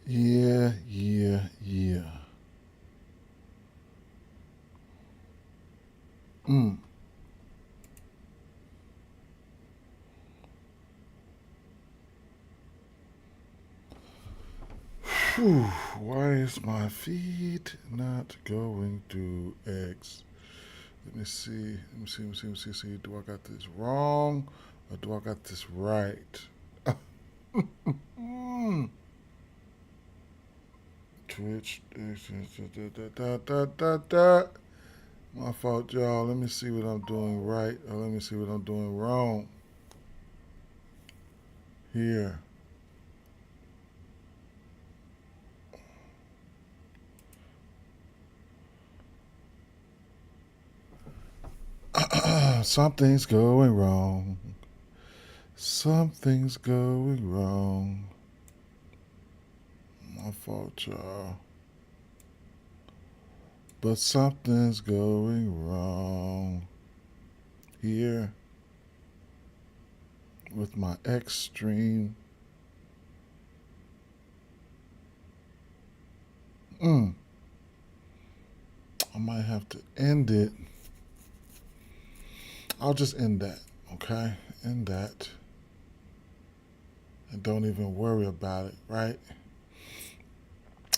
Yeah. Mm. Whew. Why is my feed not going to X? Let me see. See. Do I got this wrong or do I got this right? Mm. Twitch. My fault, y'all. Let me see what I'm doing right or let me see what I'm doing wrong here. Something's going wrong. Something's going wrong. My fault, y'all. But something's going wrong here with my extreme. I might have to end it. I'll just end that, okay? End that. And don't even worry about it, right?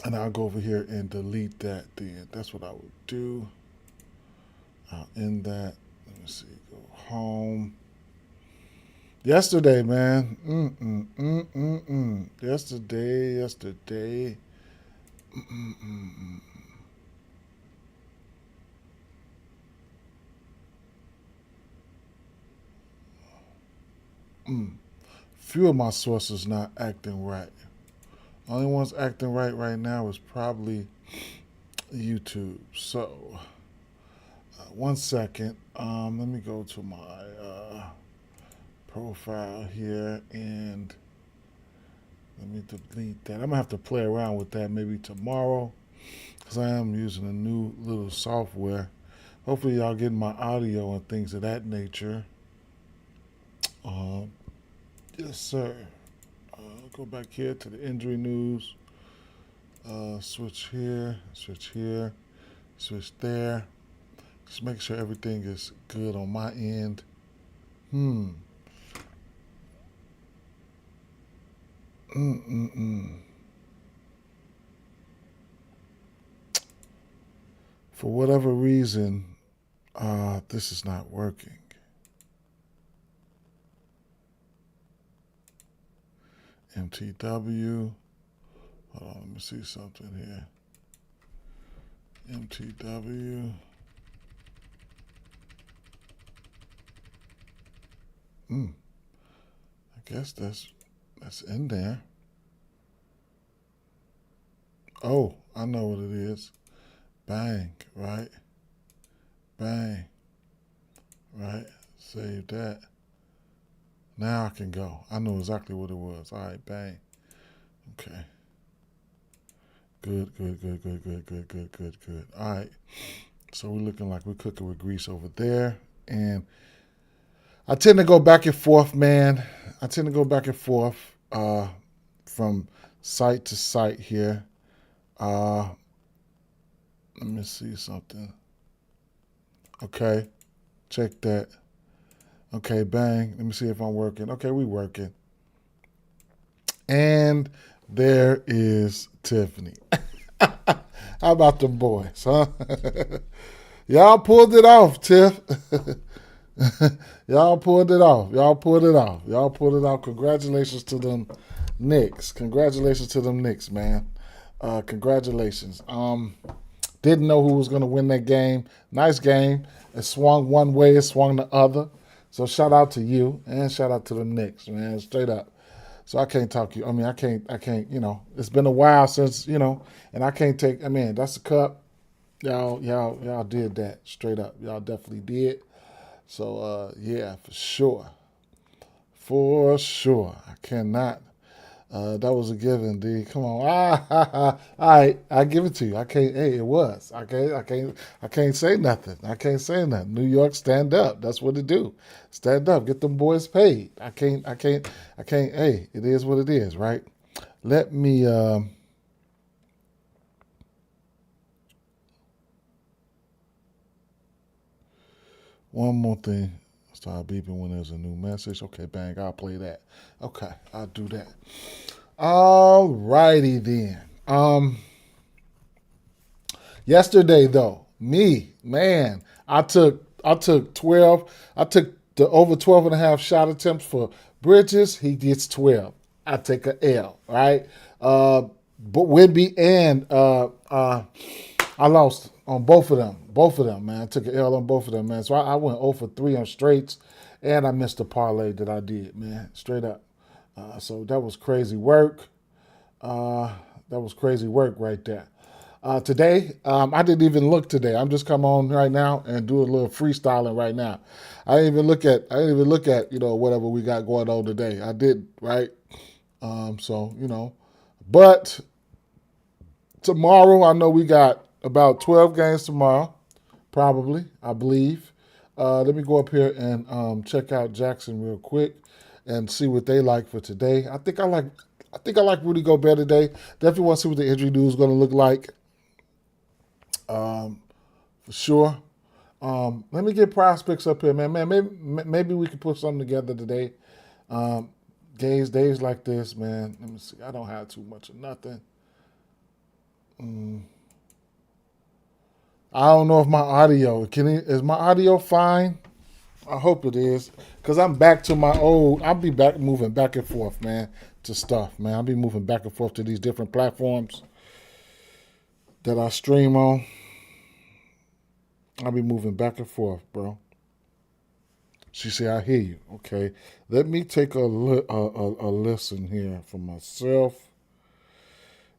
And I'll go over here and delete that then. That's what I would do. I'll end that. Let me see. Go home. Yesterday, man. Yesterday. Mm-mm-mm. Few of my sources not acting right. Only ones acting right now is probably YouTube. So, 1 second. Let me go to my profile here and let me delete that. I'm gonna have to play around with that maybe tomorrow because I am using a new little software. Hopefully, y'all getting my audio and things of that nature. Um, yes, sir. Go back here to the injury news. Switch here, switch there. Just make sure everything is good on my end. Hmm. Mm-mm-mm. For whatever reason, this is not working. MTW. Hold on, let me see something here. MTW. I guess that's in there. Oh, I know what it is. Bang, right? Bang, right? Save that. Now I can go. I know exactly what it was. All right, bang. Okay. Good. All right. So we're looking like we're cooking with grease over there. And I tend to go back and forth, man. I tend to go back and forth from site to site here. Uh, Let me see something. Okay. Check that. Okay, bang. Let me see if I'm working. Okay, we working. And there is Tiffany. How about the boys, huh? Y'all pulled it off, Tiff. Y'all pulled it off. Congratulations to them Knicks. Man. Congratulations. Didn't know who was going to win that game. Nice game. It swung one way, it swung the other. So shout out to you and shout out to the Knicks, man. Straight up. So I can't talk you. I mean, I can't. It's been a while since and I can't take. I mean, that's a cup. Y'all did that straight up. Y'all definitely did. So yeah, for sure. I cannot. That was a given, D. Come on. All right, I give it to you. I can't. Hey, it was. I can't say nothing. New York, stand up. That's what it do. Stand up. Get them boys paid. I can't. Hey, it is what it is, right? Let me. One more thing. Start beeping when there's a new message. Okay, bang, I'll play that. Okay, I'll do that. All righty then. Yesterday though, I took 12. I took the over 12 and a half shot attempts for Bridges. He gets 12. I take a L, right? But Whitby and I lost on both of them. Both of them, man. I took an L on both of them, man. So I went 0 for 3 on straights, and I missed the parlay that I did, man. Straight up. So that was crazy work. That was crazy work right there. Today, I didn't even look today. I'm just come on right now and do a little freestyling right now. I didn't even look at whatever we got going on today. I did right. But tomorrow I know we got about 12 games tomorrow, probably I believe. Let me go up here and check out Jackson real quick and see what they like for today. I think I like Rudy Gobert today. Definitely want to see what the injury news is going to look like. For sure. Let me get prospects up here, man. Maybe we can put something together today. Days like this, man. Let me see. I don't have too much of nothing. I don't know if my audio is my audio fine. I hope it is, cause I'm back to my old. I'll be back moving back and forth, man, to stuff, man. I'll be moving back and forth to these different platforms that I stream on. I'll be moving back and forth, bro. She said, "I hear you." Okay, let me take a listen here for myself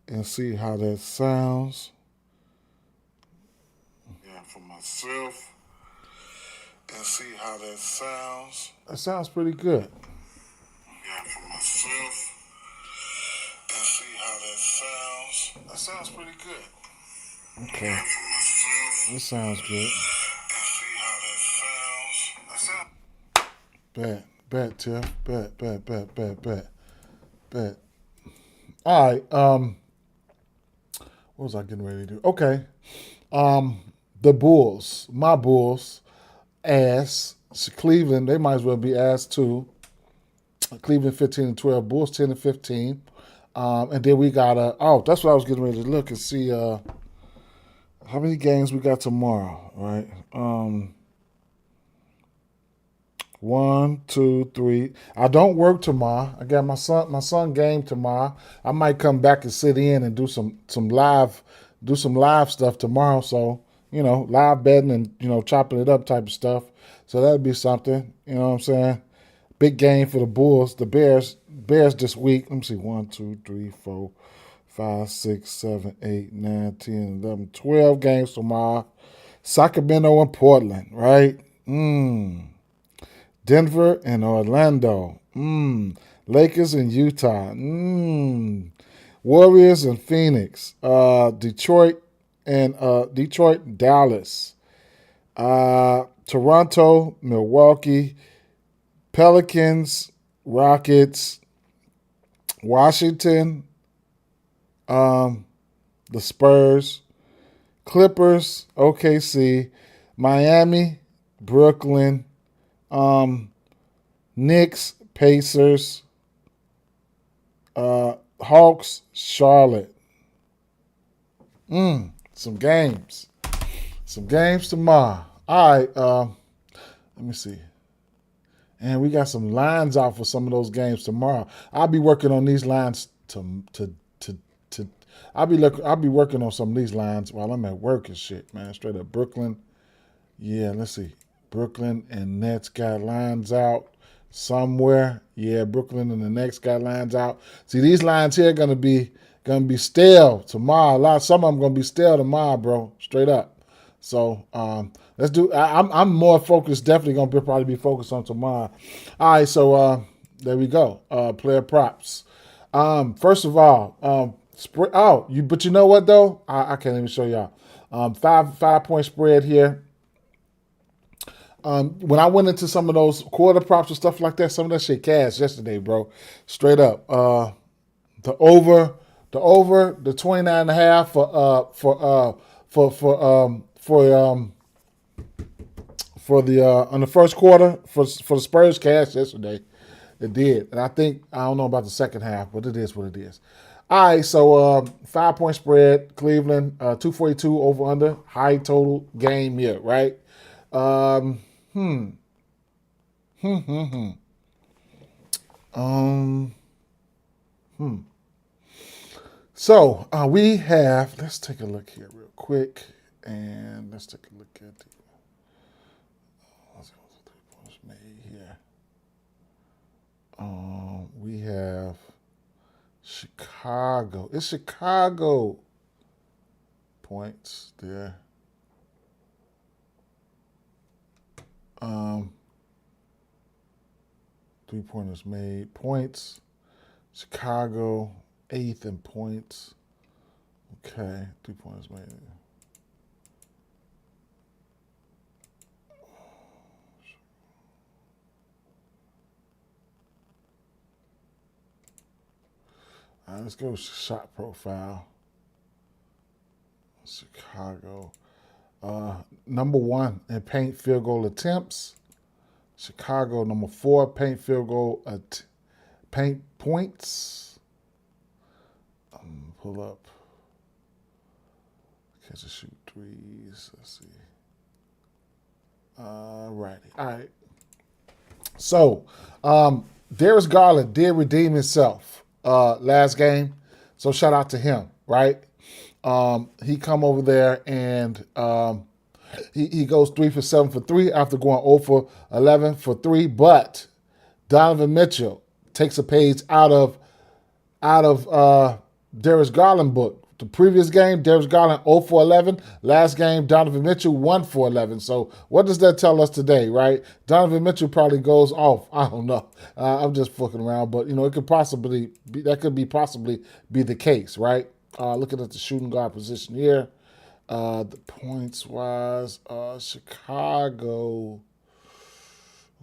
and see how that sounds. Yeah, for myself and see how that sounds. That sounds pretty good. Yeah, for myself and see how that sounds. That sounds pretty good. Okay. Yeah, for myself. This sounds good. And see how that sounds. That sounds. Bet, Tiff. Bet. All right. What was I getting ready to do? Okay. The Bulls, my Bulls, ass. Cleveland, they might as well be ass too. Cleveland 15-12, Bulls 10-15. And then we got that's what I was getting ready to look and see how many games we got tomorrow, right? 1, 2, 3. I don't work tomorrow. I got my son game tomorrow. I might come back and sit in and do some live stuff tomorrow. So, live betting and, chopping it up type of stuff. So that'd be something. You know what I'm saying? Big game for the Bulls. The Bears this week. Let me see. 1, 2, 3, 4, 5, 6, 7, 8, 9, 10, 11, 12 games tomorrow. Sacramento and Portland, right? Denver and Orlando. Lakers and Utah. Warriors and Phoenix. Detroit and Dallas. Toronto, Milwaukee, Pelicans, Rockets, Washington, the Spurs, Clippers, OKC, Miami, Brooklyn, Knicks, Pacers, Hawks, Charlotte. Some games tomorrow. All right, let me see. And we got some lines out for some of those games tomorrow. I'll be working on these lines I'll be working on some of these lines while I'm at work and shit, man. Straight up Brooklyn. Yeah, let's see. Brooklyn and Nets got lines out somewhere. Yeah, Brooklyn and the Nets got lines out. See, these lines here are gonna be stale tomorrow. Some of them gonna be stale tomorrow, bro. Straight up. So let's do. I'm more focused. Definitely gonna probably be focused on tomorrow. All right, so there we go. Player props. First of all, but you know what though? I can't even show y'all. 5-point spread here. When I went into some of those quarter props and stuff like that, some of that shit cashed yesterday, bro. Straight up. The over, the 29.5 for for the on the first quarter for the Spurs cash yesterday. It did, and I don't know about the second half, but it is what it is. All right, so 5-point spread, Cleveland, 242 over under, high total game here, right? Um, hmm. Hmm. Hmm. Hmm. Um. Hmm. So we have. Let's take a look here real quick, and let's take a look at the. Let's go to 3 points made here. We have Chicago. It's Chicago points there. 3-pointers made. Points. Chicago, 8th in points. Okay, 3-pointers made. All right, let's go shot profile. Chicago. Number 1 in paint field goal attempts. Chicago, number 4, paint field goal paint points. Pull up. Catch and shoot threes. Let's see. Righty. All right. So, Darius Garland did redeem himself last game. So shout out to him, right? He come over there and he goes 3 for 7 for 3 after going 0 for 11 for 3. But Donovan Mitchell takes a page out of Darius Garland book. The previous game, Darius Garland 0 for 11. Last game, Donovan Mitchell 1 for 11. So what does that tell us today, right? Donovan Mitchell probably goes off. I don't know. I'm just fucking around, but it could possibly be the case, right? Looking at the shooting guard position here, the points wise, Chicago.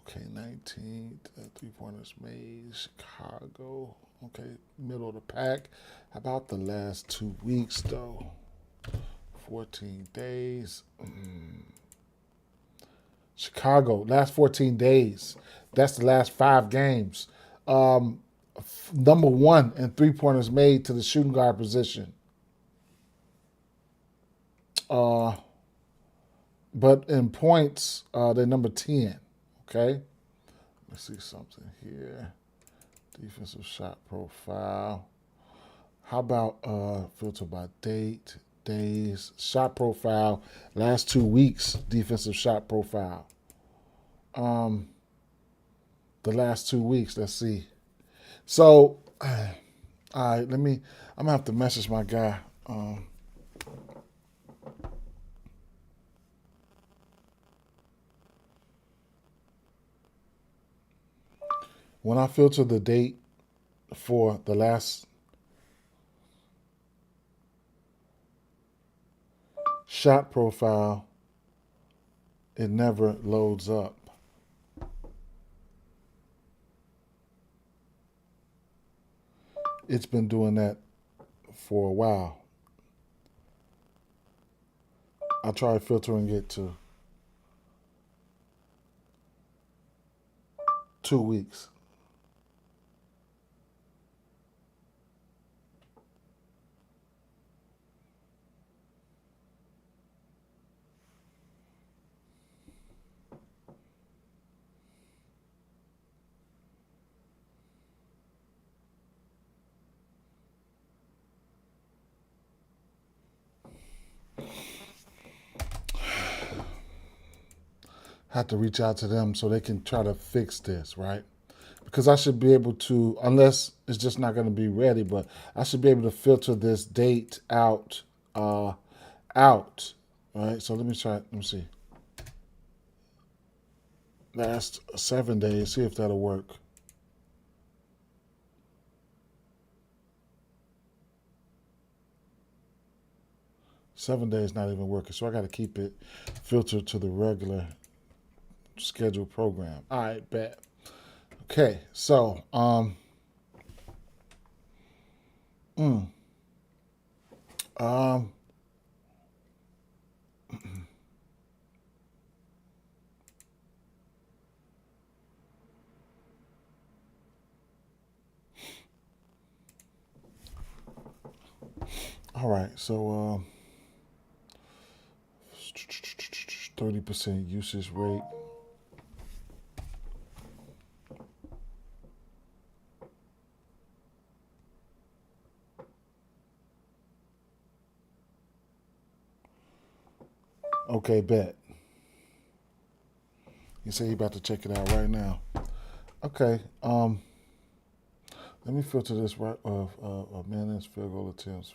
Okay, 19 3-pointers made. Chicago. Okay, middle of the pack. How about the last 2 weeks, though? 14 days. Chicago, last 14 days. That's the last 5 games. Number 1 in 3-pointers made to the shooting guard position. But in points, they're number 10. Okay? Let's see something here. Defensive shot profile. How about filter by date, days, shot profile, last 2 weeks, defensive shot profile. The last 2 weeks, let's see. So, all right, I'm going to have to message my guy. When I filter the date for the last shot profile, it never loads up. It's been doing that for a while. I tried filtering it to 2 weeks. Have to reach out to them so they can try to fix this, right? Because I should be able to, unless it's just not going to be ready, but I should be able to filter this date out, right? So let me see. Last 7 days, see if that'll work. Seven days not even working, so I got to keep it filtered to the regular scheduled program. All right, bet. Okay, so All right, so 30% usage rate. Okay, bet. You say you about to check it out right now. Okay. Let me filter this right of minutes, field goal attempts,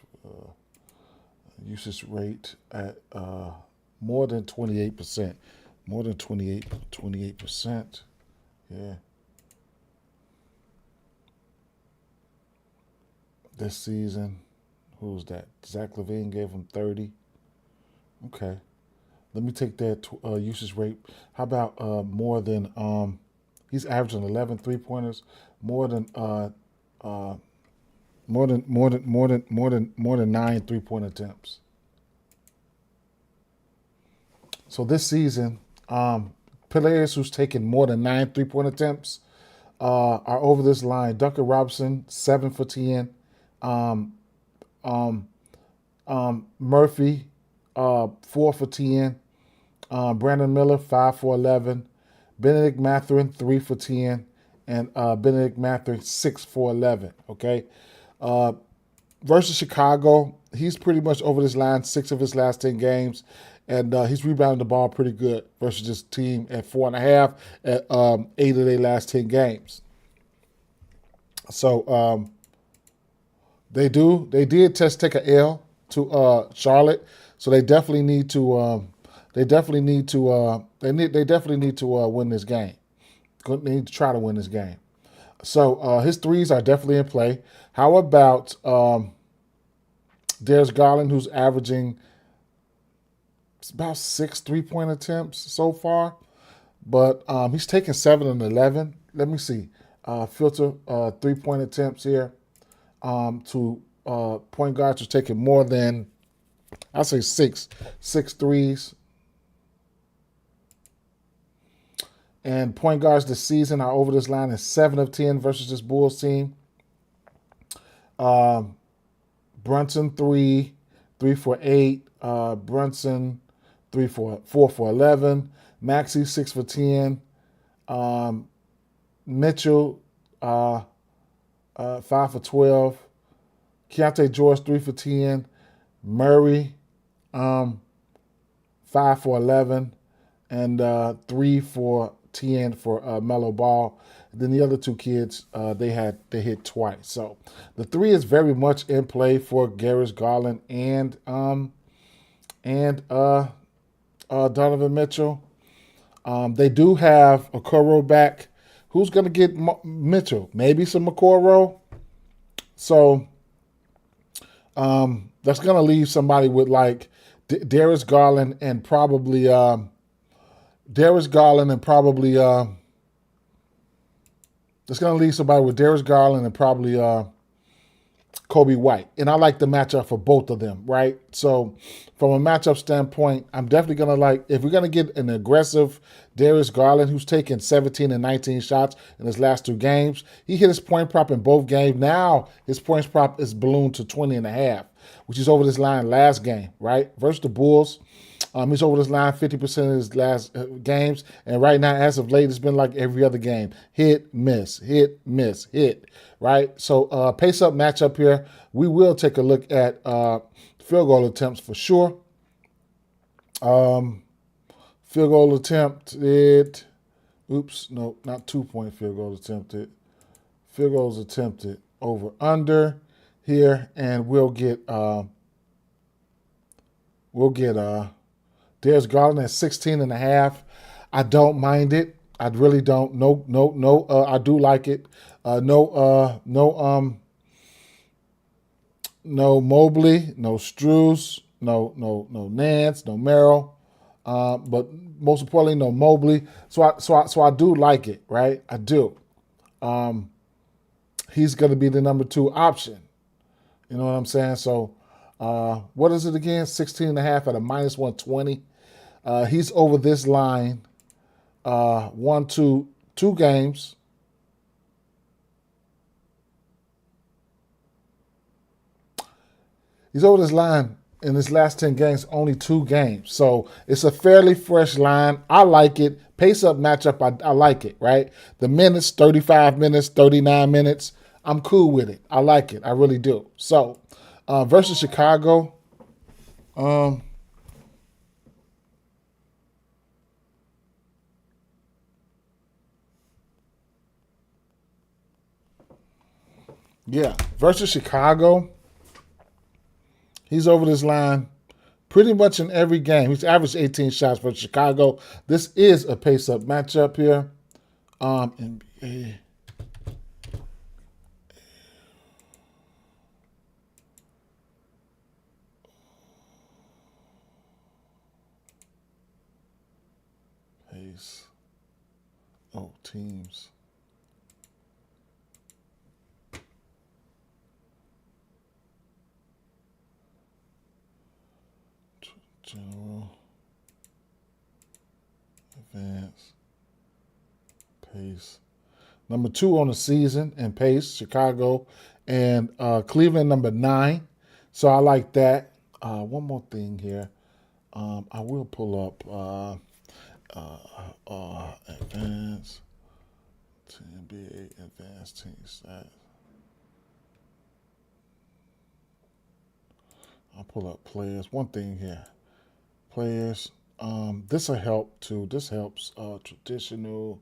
usage rate at more than 28%. More than 28%. Yeah. This season, who was that? Zach LaVine gave him 30. Okay. Let me take that usage rate. How about more than he's averaging 11 3-pointers, more than uh, more than 9 3-point attempts. So this season, players who's taken more than 9 3-point attempts are over this line. Duncan Robinson 7 for 10. Um, um, Murphy 4 for 10. Brandon Miller 5 for 11. Benedict Mathurin 3 for 10. And Benedict Mathurin 6 for 11. Okay. Versus Chicago, he's pretty much over this line 6 of his last 10 games. And he's rebounding the ball pretty good versus this team at 4.5 at 8 of their last 10 games. So they did take an L to Charlotte. So they definitely need to they definitely need to win this game. They need to try to win this game. So his threes are definitely in play. How about Darius Garland, who's averaging about 6 3-point attempts so far, but he's taking 7 and 11. Let me see. Filter 3-point attempts here to point guards who's taking more than, I'll say six threes. And point guards this season are over this line is 7 of 10 versus this Bulls team. Brunson 3 for 8. Brunson 4 for 11. Maxey 6 for 10. Mitchell 5 for 12. Keontae George 3 for 10. Murray 5 for 11. And 3 for 10 for Melo Ball. And then the other two kids, they hit twice. So the 3 is very much in play for Darius Garland and Donovan Mitchell. They do have Okoro back. Who's going to get Mitchell? Maybe some Okoro. So that's going to leave somebody with like Darius Garland and probably Darius Garland and probably it's going to leave somebody with Darius Garland and probably Kobe White. And I like the matchup for both of them, right? So from a matchup standpoint, I'm definitely going to like, if we're going to get an aggressive Darius Garland who's taken 17 and 19 shots in his last 2 games, he hit his point prop in both games. Now his points prop is ballooned to 20.5, which is over this line last game, right? Versus the Bulls. He's over this line 50% of his last games. And right now, as of late, it's been like every other game. Hit, miss, hit, miss, hit, right? So pace-up matchup here. We will take a look at field goal attempts for sure. Field goal attempted. Oops, no, not 2-point field goal attempted. Field goals attempted over under here. And we'll get Darius Garland at 16.5. I don't mind it. I really don't. No. I do like it. No Mobley, no Strus, no Nance, no Merrill. But most importantly, no Mobley. So I do like it, right? I do. He's going to be the number 2 option. You know what I'm saying? So what is it again? 16.5 at a minus 120. He's over this line 2 games. He's over this line in his last 10 games, only 2 games. So it's a fairly fresh line. I like it. Pace up matchup, I like it, right? The minutes, 35 minutes, 39 minutes. I'm cool with it. I like it. I really do. So versus Chicago, yeah, versus Chicago, he's over this line pretty much in every game. He's averaged 18 shots for Chicago. This is a pace-up matchup here. NBA. Pace. Oh, teams. General. Advance. Pace. Number 2 on the season in pace, Chicago. And Cleveland, number 9. So I like that. One more thing here. I will pull up advanced NBA advanced team stats. I'll pull up players. One thing here. Players. This will help too. This helps. Traditional.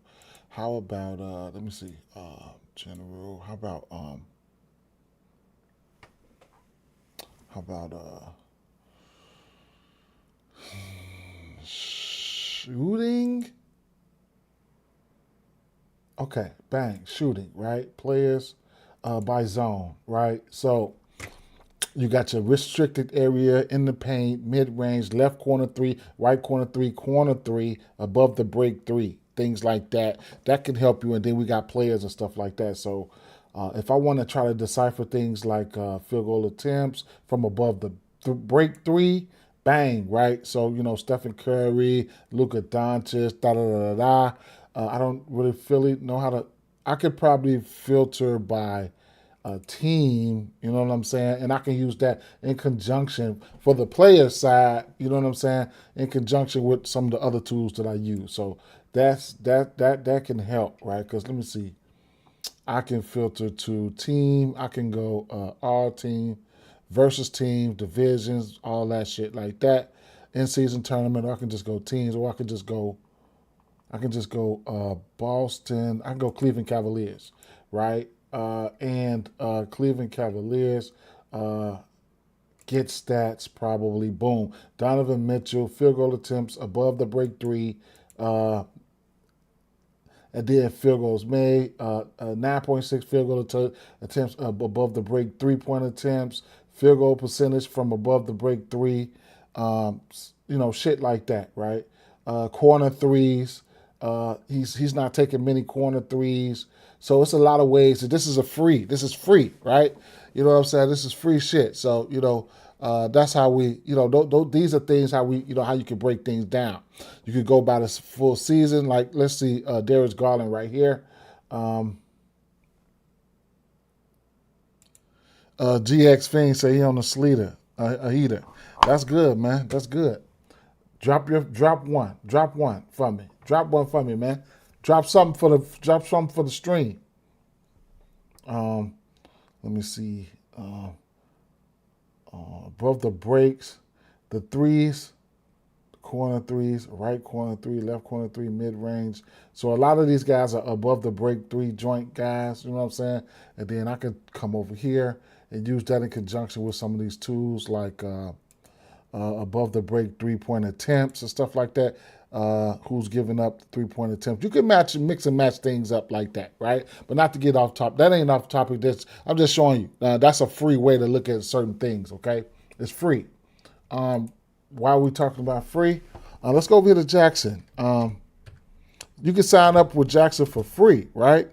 How about let me see. General. How about shooting? Okay, bang, shooting, right? Players by zone, right? So you got your restricted area in the paint, mid-range, left corner 3, right corner 3, corner 3, above the break 3, things like that. That can help you. And then we got players and stuff like that. So if I want to try to decipher things like field goal attempts from above the break 3, bang, right? So, Stephen Curry, Luka Doncic, da-da-da-da-da. I don't really know how to. I could probably filter by a team, you know what I'm saying? And I can use that in conjunction for the player side, you know what I'm saying? In conjunction with some of the other tools that I use. So that can help, right? Because let me see. I can filter to team. I can go all team versus team, divisions, all that shit like that. In season tournament, or I can just go teams, or I can just go Boston. I can go Cleveland Cavaliers, right? And Cleveland Cavaliers get stats probably. Boom. Donovan Mitchell, field goal attempts above the break 3. And then field goals made, 9.6 field goal attempts above the break, 3-point attempts, field goal percentage from above the break 3, shit like that, right? Corner threes, he's not taking many corner threes, so it's a lot of ways. This is free, right? You know what I'm saying? This is free shit. So that's how we, these are things how we, how you can break things down. You could go by the full season. Like, let's see, Darius Garland right here. GX Fiend say he on the sleeter, a heater. That's good, man. That's good. Drop one for me. Drop one for me, man. Drop something for the stream. Let me see. Above the breaks, the threes, corner threes, right corner 3, left corner 3, mid range. So a lot of these guys are above the break 3 joint guys. You know what I'm saying? And then I could come over here and use that in conjunction with some of these tools like above the break 3-point attempts and stuff like that. Who's giving up 3-point attempts? You can mix and match things up like that, right? But not to get off top. That ain't off topic. I'm just showing you. That's a free way to look at certain things. Okay, it's free. Why are we talking about free? Let's go over to Jackson. You can sign up with Jackson for free, right?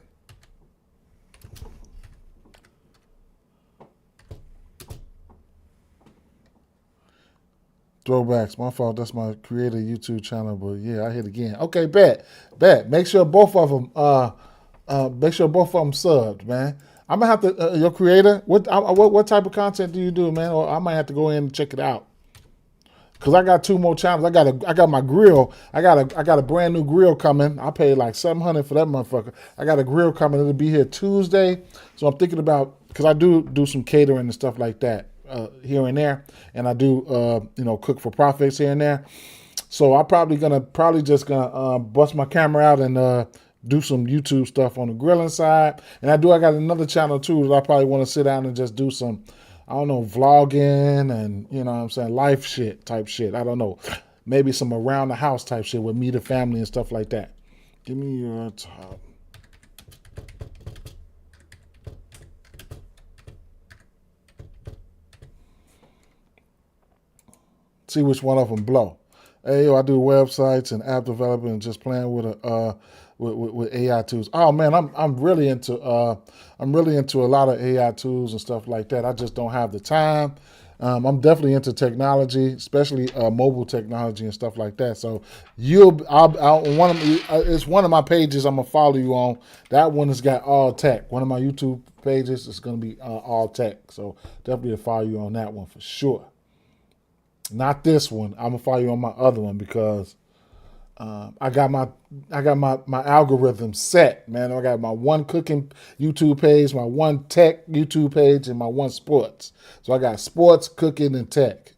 Throwbacks, my fault. That's my creator YouTube channel, but yeah, I hit again. Okay, bet. Make sure both of them, subbed, man. I'm gonna have to. Your creator, what type of content do you do, man? Or I might have to go in and check it out. Cause I got 2 more channels. I got my grill. I got a brand new grill coming. I paid like $700 for that motherfucker. I got a grill coming. It'll be here Tuesday. So I'm thinking about, cause I do some catering and stuff like that here and there, and I do cook for profits here and there. So I'm probably just gonna bust my camera out and do some YouTube stuff on the grilling side. And I got another channel too that I probably want to sit down and just do some, I don't know, vlogging and, you know what I'm saying, life shit type shit. I don't know. Maybe some around the house type shit with me, the family, and stuff like that. Give me your top. See which one of them blow. Hey, yo, I do websites and app development and just playing with AI tools. Oh man, I'm really into a lot of AI tools and stuff like that. I just don't have the time. I'm definitely into technology, especially mobile technology and stuff like that. So it's one of my pages I'm gonna follow you on. That one has got all tech. One of my YouTube pages is gonna be all tech. So definitely to follow you on that one for sure. Not this one. I'm gonna follow you on my other one because I got my algorithm set, man. I got my one cooking YouTube page, my one tech YouTube page, and my one sports. So I got sports, cooking, and tech.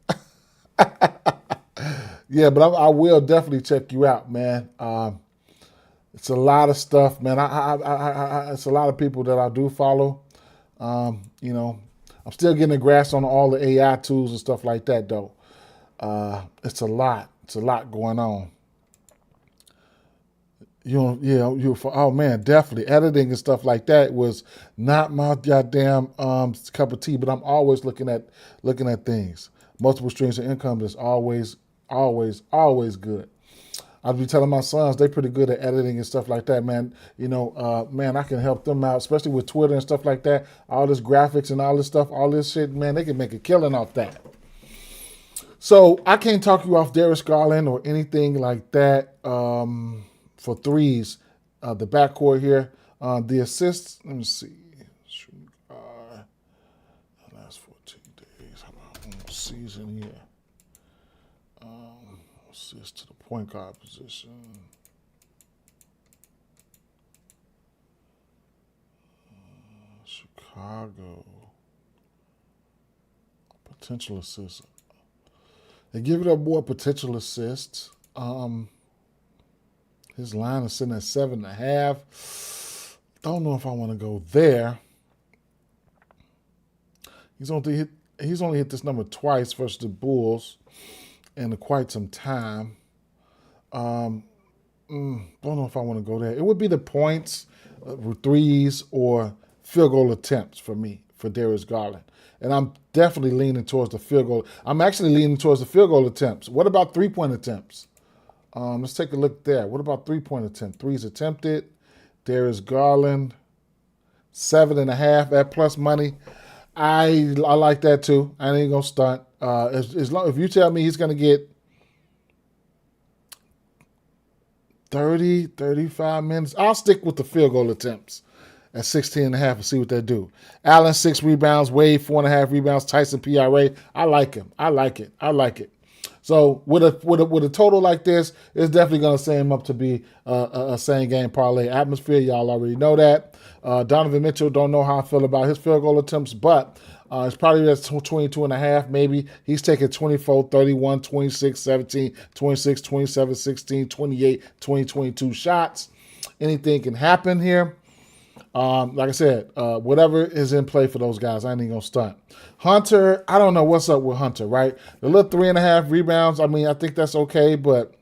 Yeah, but I will definitely check you out, man. It's a lot of stuff, man. It's a lot of people that I do follow. I'm still getting a grasp on all the AI tools and stuff like that, though. It's a lot. It's a lot going on. Oh man, definitely editing and stuff like that was not my goddamn cup of tea. But I'm always looking at things. Multiple streams of income is always good. I'll be telling my sons they're pretty good at editing and stuff like that, man. Man, I can help them out, especially with Twitter and stuff like that. All this graphics and all this stuff, all this shit, man, they can make a killing off that. So I can't talk you off Darius Garland or anything like that for threes. The backcourt here, the assists. Let me see. Last 14 days. How about season here? Assists to the point guard position. Chicago. Potential assists. They give it up more potential assists. His line is sitting at 7.5. Don't know if I want to go there. He's only hit this number twice versus the Bulls in quite some time. Don't know if I want to go there. It would be the points, threes, or field goal attempts for me, for Darius Garland. And I'm definitely leaning towards the field goal. I'm actually leaning towards the field goal attempts. What about three-point attempts? Let's take a look there. What about three-point attempt? Threes attempted. Darius Garland, 7.5 at plus money. I like that too. I ain't gonna stunt. If you tell me he's gonna get 30, 35 minutes, I'll stick with the field goal attempts at 16.5 and see what they do. Allen, 6 rebounds. Wade, 4.5 rebounds. Tyson, PRA. I like him. I like it. So with a total like this, it's definitely going to set him up to be a same game parlay atmosphere. Y'all already know that. Donovan Mitchell, don't know how I feel about his field goal attempts, but it's probably at 22.5 maybe. He's taking 24, 31, 26, 17, 26, 27, 16, 28, 20, 22 shots. Anything can happen here. Like I said, whatever is in play for those guys, I ain't even gonna stunt. Hunter, I don't know what's up with Hunter, right? The little 3.5 rebounds, I mean, I think that's okay, but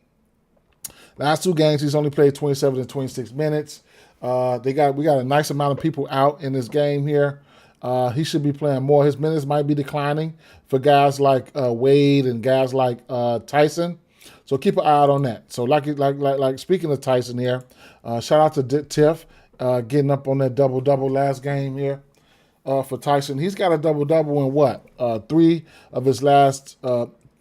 last 2 games, he's only played 27 to 26 minutes. We got a nice amount of people out in this game here. He should be playing more. His minutes might be declining for guys like Wade and guys like Tyson. So keep an eye out on that. So like speaking of Tyson here, shout out to Tiff. Getting up on that double-double last game here for Tyson. He's got a double-double in what? 3 of his last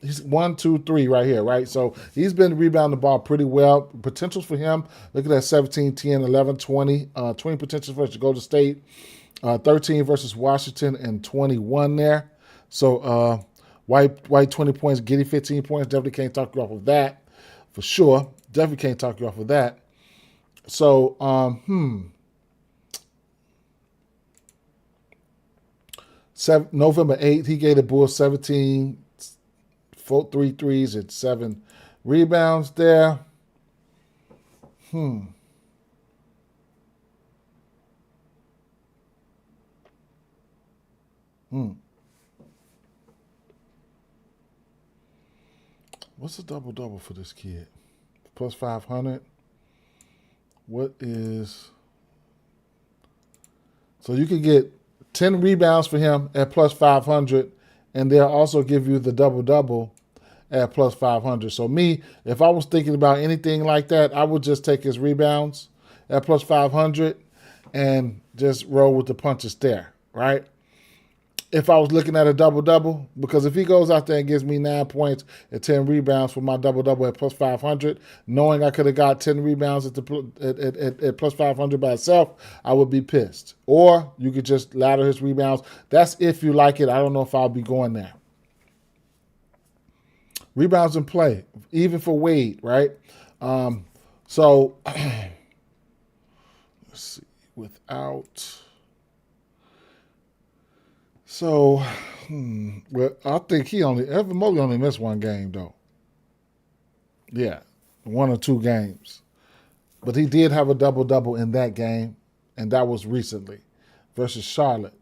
he's 1, 2, 3 right here, right? So he's been rebounding the ball pretty well. Potentials for him, look at that 17, 10, 11, 20. 20 potentials for us to go to state. 13 versus Washington and 21 there. So White 20 points, Giddy 15 points. Definitely can't talk you off of that for sure. Definitely can't talk you off of that. So November 8th, he gave the Bulls 17, 3 threes and 7 rebounds there. What's the double-double for this kid? Plus 500. What is... So you could get 10 rebounds for him at plus 500, and they'll also give you the double-double at plus 500. So me, if I was thinking about anything like that, I would just take his rebounds at plus 500 and just roll with the punches there, right? If I was looking at a double-double, because if he goes out there and gives me 9 points and 10 rebounds for my double-double at plus 500, knowing I could have got 10 rebounds at plus 500 by itself, I would be pissed. Or you could just ladder his rebounds. That's if you like it. I don't know if I'll be going there. Rebounds in play, even for Wade, right? So, let's see, without... So, well, I think Evan Mobley only missed one game, though. Yeah, 1 or 2 games. But he did have a double-double in that game, and that was recently versus Charlotte.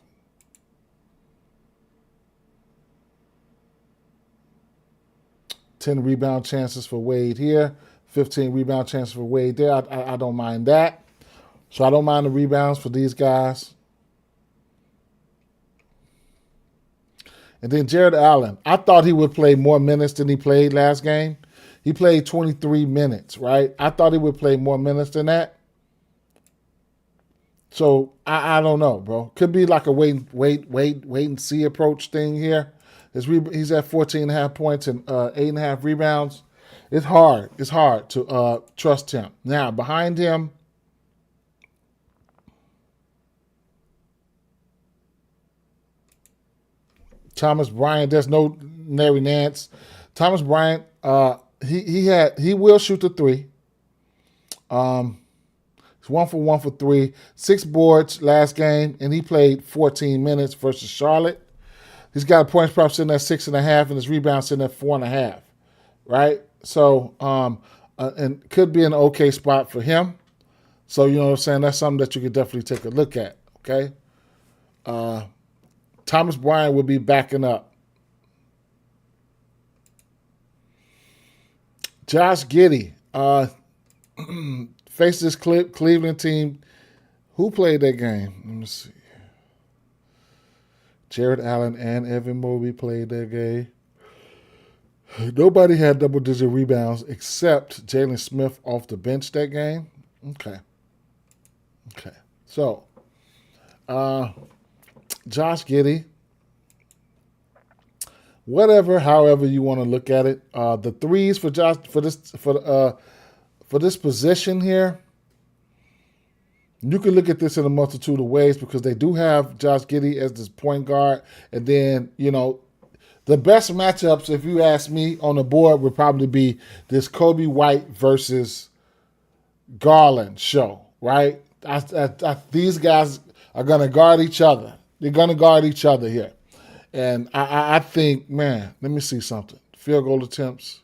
Ten rebound chances for Wade here, 15 rebound chances for Wade there. I don't mind that. So I don't mind the rebounds for these guys. And then Jared Allen, I thought he would play more minutes than he played last game. He played 23 minutes, right? I thought he would play more minutes than that. So I don't know, bro. Could be like a wait and see approach thing here. He's at 14.5 points and 8.5 rebounds. It's hard. It's hard to trust him. Now, behind him, Thomas Bryant. There's no Larry Nance. Thomas Bryant. He will shoot the 3. He's 1 for 1 for 3. 6 boards last game, and he played 14 minutes versus Charlotte. He's got a points prop sitting at 6.5, and his rebound sitting at 4.5. Right. So and could be an okay spot for him. So you know what I'm saying. That's something that you could definitely take a look at. Okay. Thomas Bryant will be backing up. Josh Giddey faced this Cleveland team. Who played that game? Let me see. Jared Allen and Evan Mobley played that game. Nobody had double-digit rebounds except Jalen Smith off the bench that game. Okay. So, Josh Giddey, however you want to look at it, the threes for Josh for this position here, you can look at this in a multitude of ways because they do have Josh Giddey as this point guard, and then the best matchups, if you ask me, on the board would probably be this Kobe White versus Garland show, right? These guys are going to guard each other. They're going to guard each other here. And I think, man, let me see something. Field goal attempts.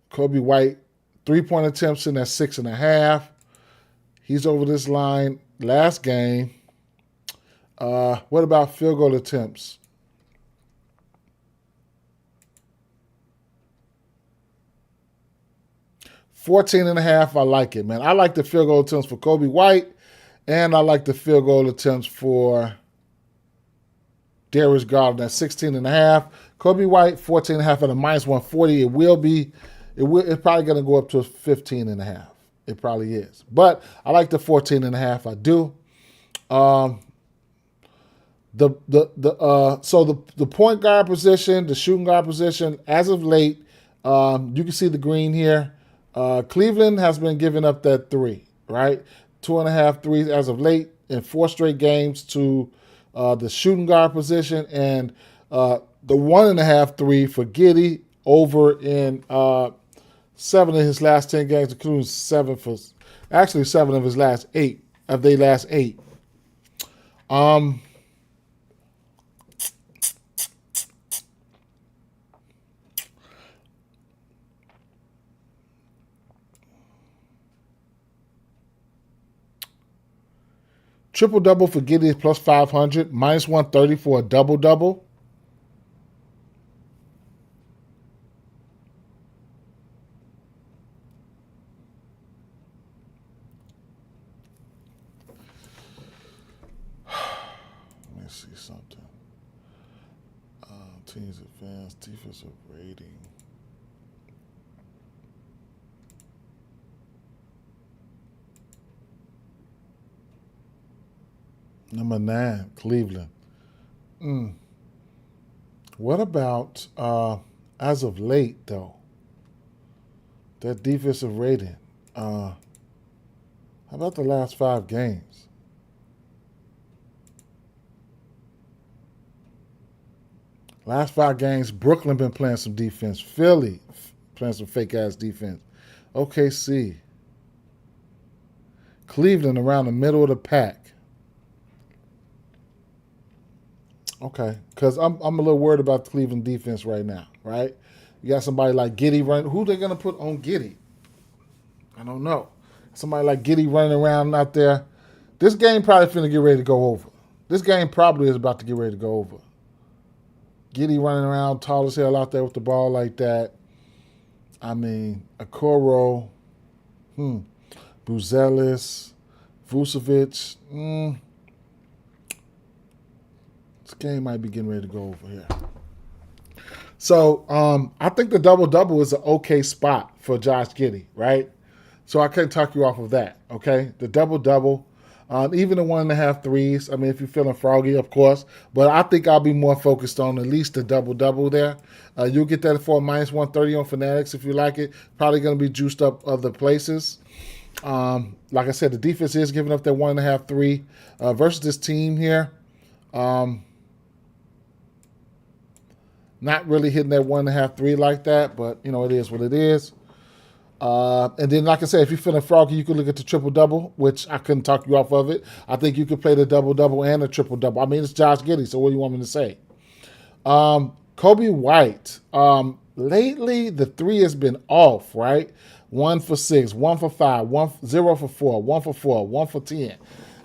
Kobe White, 3-point attempts in at 6.5. He's over this line last game. What about field goal attempts? $14.5, I like it, man. I like the field goal attempts for Kobe White, and I like the field goal attempts for Darius Garland at 16.5. Kobe White, 14.5 at a -140. It's probably going to go up to 15.5. It probably is. But I like the 14.5. I do. So the point guard position, the shooting guard position, as of late, you can see the green here. Cleveland has been giving up that 3, right? 2.5 threes as of late. in 4 straight games to the shooting guard position, and the 1.5 3 for Giddey over in 7 of his last 10 games, including 7 of his last 8 of their last 8. Triple-double for Giddey is plus 500, minus 130 for a double-double. Let me see something. Teams advanced defensive rating. Number 9, Cleveland. What about as of late, though? That defensive rating. How about the last 5 games? Last 5 games, Brooklyn been playing some defense. Philly playing some fake-ass defense. OKC. Cleveland around the middle of the pack. Okay, because I'm a little worried about the Cleveland defense right now, right? You got somebody like Giddey running. Who they going to put on Giddey? I don't know. Somebody like Giddey running around out there. This game probably finna get ready to go over. This game probably is about to get ready to go over. Giddey running around tall as hell out there with the ball like that. I mean, Okoro, Buzelis, Vucevic. This game might be getting ready to go over here. So I think the double-double is an okay spot for Josh Giddey, right? So I can't talk you off of that, okay? The double-double, even the 1.5 threes. I mean, if you're feeling froggy, of course. But I think I'll be more focused on at least the double-double there. You'll get that for a minus 130 on Fanatics if you like it. Probably going to be juiced up other places. Like I said, the defense is giving up that 1.5 3 versus this team here. Not really hitting that 1.5 3 like that, but, it is what it is. And then, like I said, if you're feeling froggy, you can look at the triple-double, which I couldn't talk you off of it. I think you could play the double-double and the triple-double. I mean, it's Josh Giddey, so what do you want me to say? Kobe White. Lately, the 3 has been off, right? 1 for 6, 1 for 5, 0 for 4, 1 for 4, 1 for 10.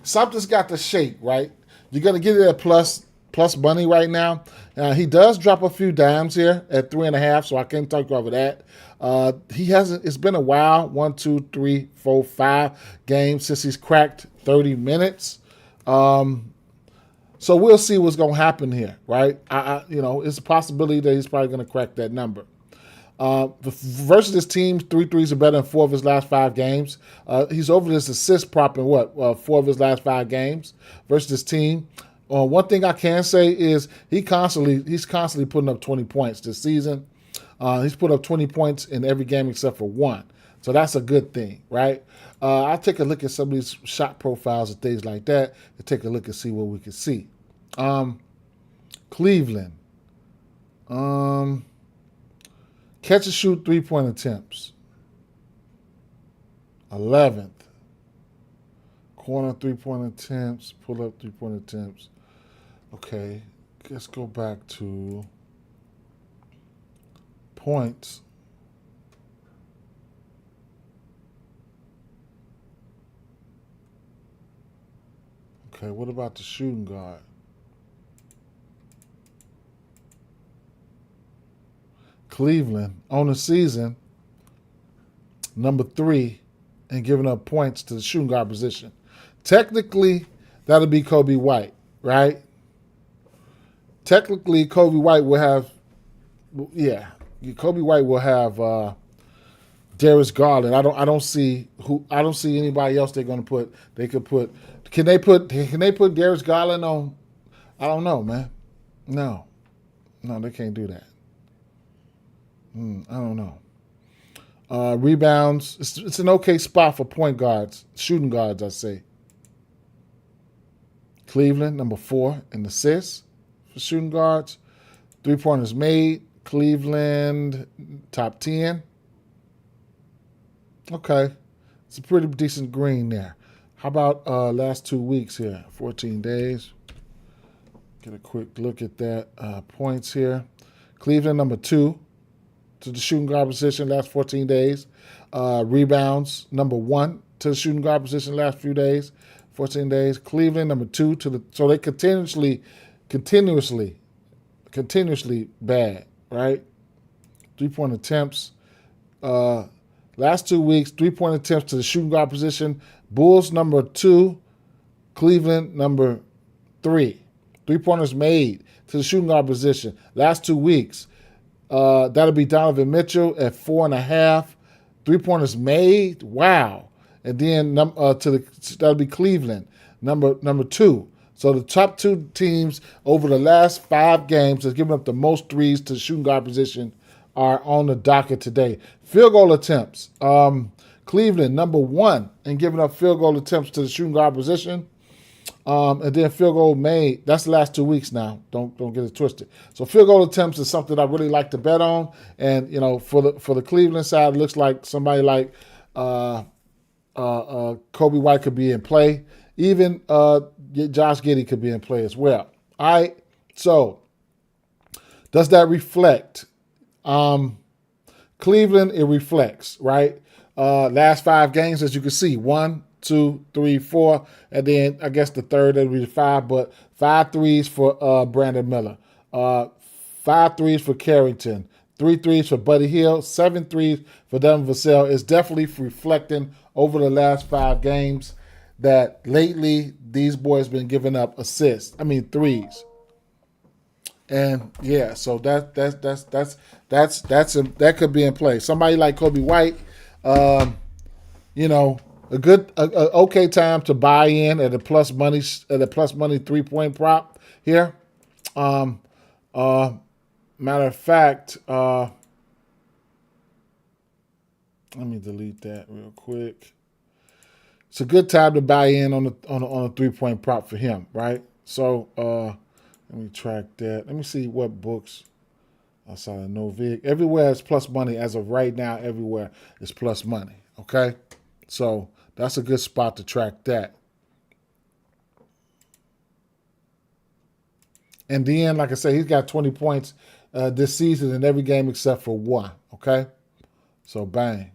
Something's got to shake, right? You're going to get it at plus money right now. He does drop a few dimes here at 3.5, so I can't talk over that. He hasn't. It's been a while. 1, 2, 3, 4, 5 games since he's cracked 30 minutes. So we'll see what's going to happen here, right? It's a possibility that he's probably going to crack that number. Versus this team, 3 threes are better than 4 of his last 5 games. He's over this assist prop in 4 of his last 5 games versus this team. One thing I can say is he's constantly putting up 20 points this season. He's put up 20 points in every game except for 1. So that's a good thing, right? I'll take a look at some of these shot profiles and things like that to take a look and see what we can see. Cleveland. Catch and shoot 3-point attempts. 11th. Corner 3-point attempts. Pull up 3-point attempts. Okay, let's go back to points. Okay, what about the shooting guard? Cleveland on the season, number 3, and giving up points to the shooting guard position. Technically, that'll be Kobe White, right? Technically, Kobe White will have, Kobe White will have Darius Garland. I don't see anybody else they're going to put. Can they put Darius Garland on? I don't know, man. No, they can't do that. I don't know. Rebounds. It's an okay spot for point guards, shooting guards, I say. Cleveland, number 4 in assists for shooting guards. 3-pointers made, Cleveland, top 10. Okay. It's a pretty decent green there. How about last 2 weeks here? 14 days. Get a quick look at that. Points here. Cleveland, number 2 to the shooting guard position last 14 days. Rebounds, number 1 to the shooting guard position last few days, 14 days. Cleveland, number 2 to the. So they continuously bad, right? 3-point attempts. Last 2 weeks, 3-point attempts to the shooting guard position. Bulls, number 2. Cleveland, number 3. 3-pointers made to the shooting guard position. Last 2 weeks, that'll be Donovan Mitchell at 4.5. 3-pointers made, wow. And then that'll be Cleveland, number 2. So the top 2 teams over the last 5 games that's given up the most threes to the shooting guard position are on the docket today. Field goal attempts. Cleveland, number 1 in giving up field goal attempts to the shooting guard position. And then field goal made. That's the last 2 weeks now. Don't get it twisted. So field goal attempts is something I really like to bet on. And for the Cleveland side, it looks like somebody like Kobe White could be in play. Even Josh Giddey could be in play as well. All right. So does that reflect? Cleveland, it reflects, right? Last 5 games, as you can see, 1, 2, 3, 4, and then I guess the third that would be 5, but 5 threes for Brandon Miller, 5 threes for Carrington, 3 threes for Buddy Hield, 7 threes for Devin Vassell. It's definitely reflecting over the last 5 games that lately these boys been giving up threes. And yeah, so that could be in play. Somebody like Kobe White, a good, okay time to buy in at a plus money 3-point prop here. Matter of fact, let me delete that real quick. It's a good time to buy in on a 3-point prop for him, right? So let me track that. Let me see what books outside of Novig. Everywhere is plus money as of right now. Everywhere is plus money. Okay, so that's a good spot to track that. And then, like I said, he's got 20 points this season in every game except for 1. Okay, so bang.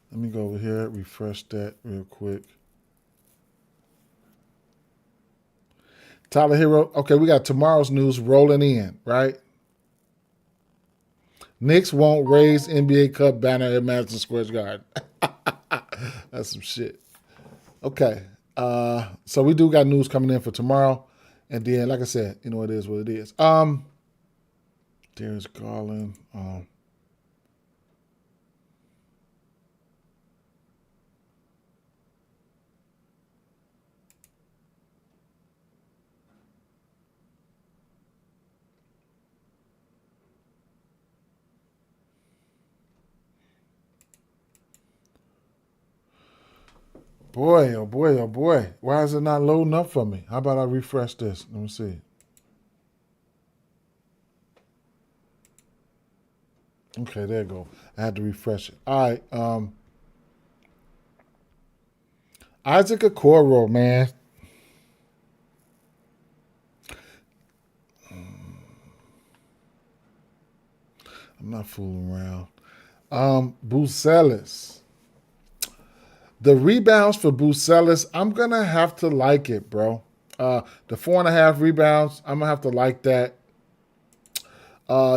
Let me go over here, refresh that real quick. Tyler Hero. Okay, we got tomorrow's news rolling in, right? Knicks won't raise NBA Cup banner at Madison Square Garden. That's some shit. Okay, so we do got news coming in for tomorrow, and then, like I said, it is what it is. Darius Garland. Boy, oh boy, oh boy. Why is it not loading up for me? How about I refresh this? Let me see. Okay, there you go. I had to refresh it. All right. Isaac Okoro, man. I'm not fooling around. Bucelis. The rebounds for Bucelis, I'm going to have to like it, bro. The 4.5 rebounds, I'm going to have to like that.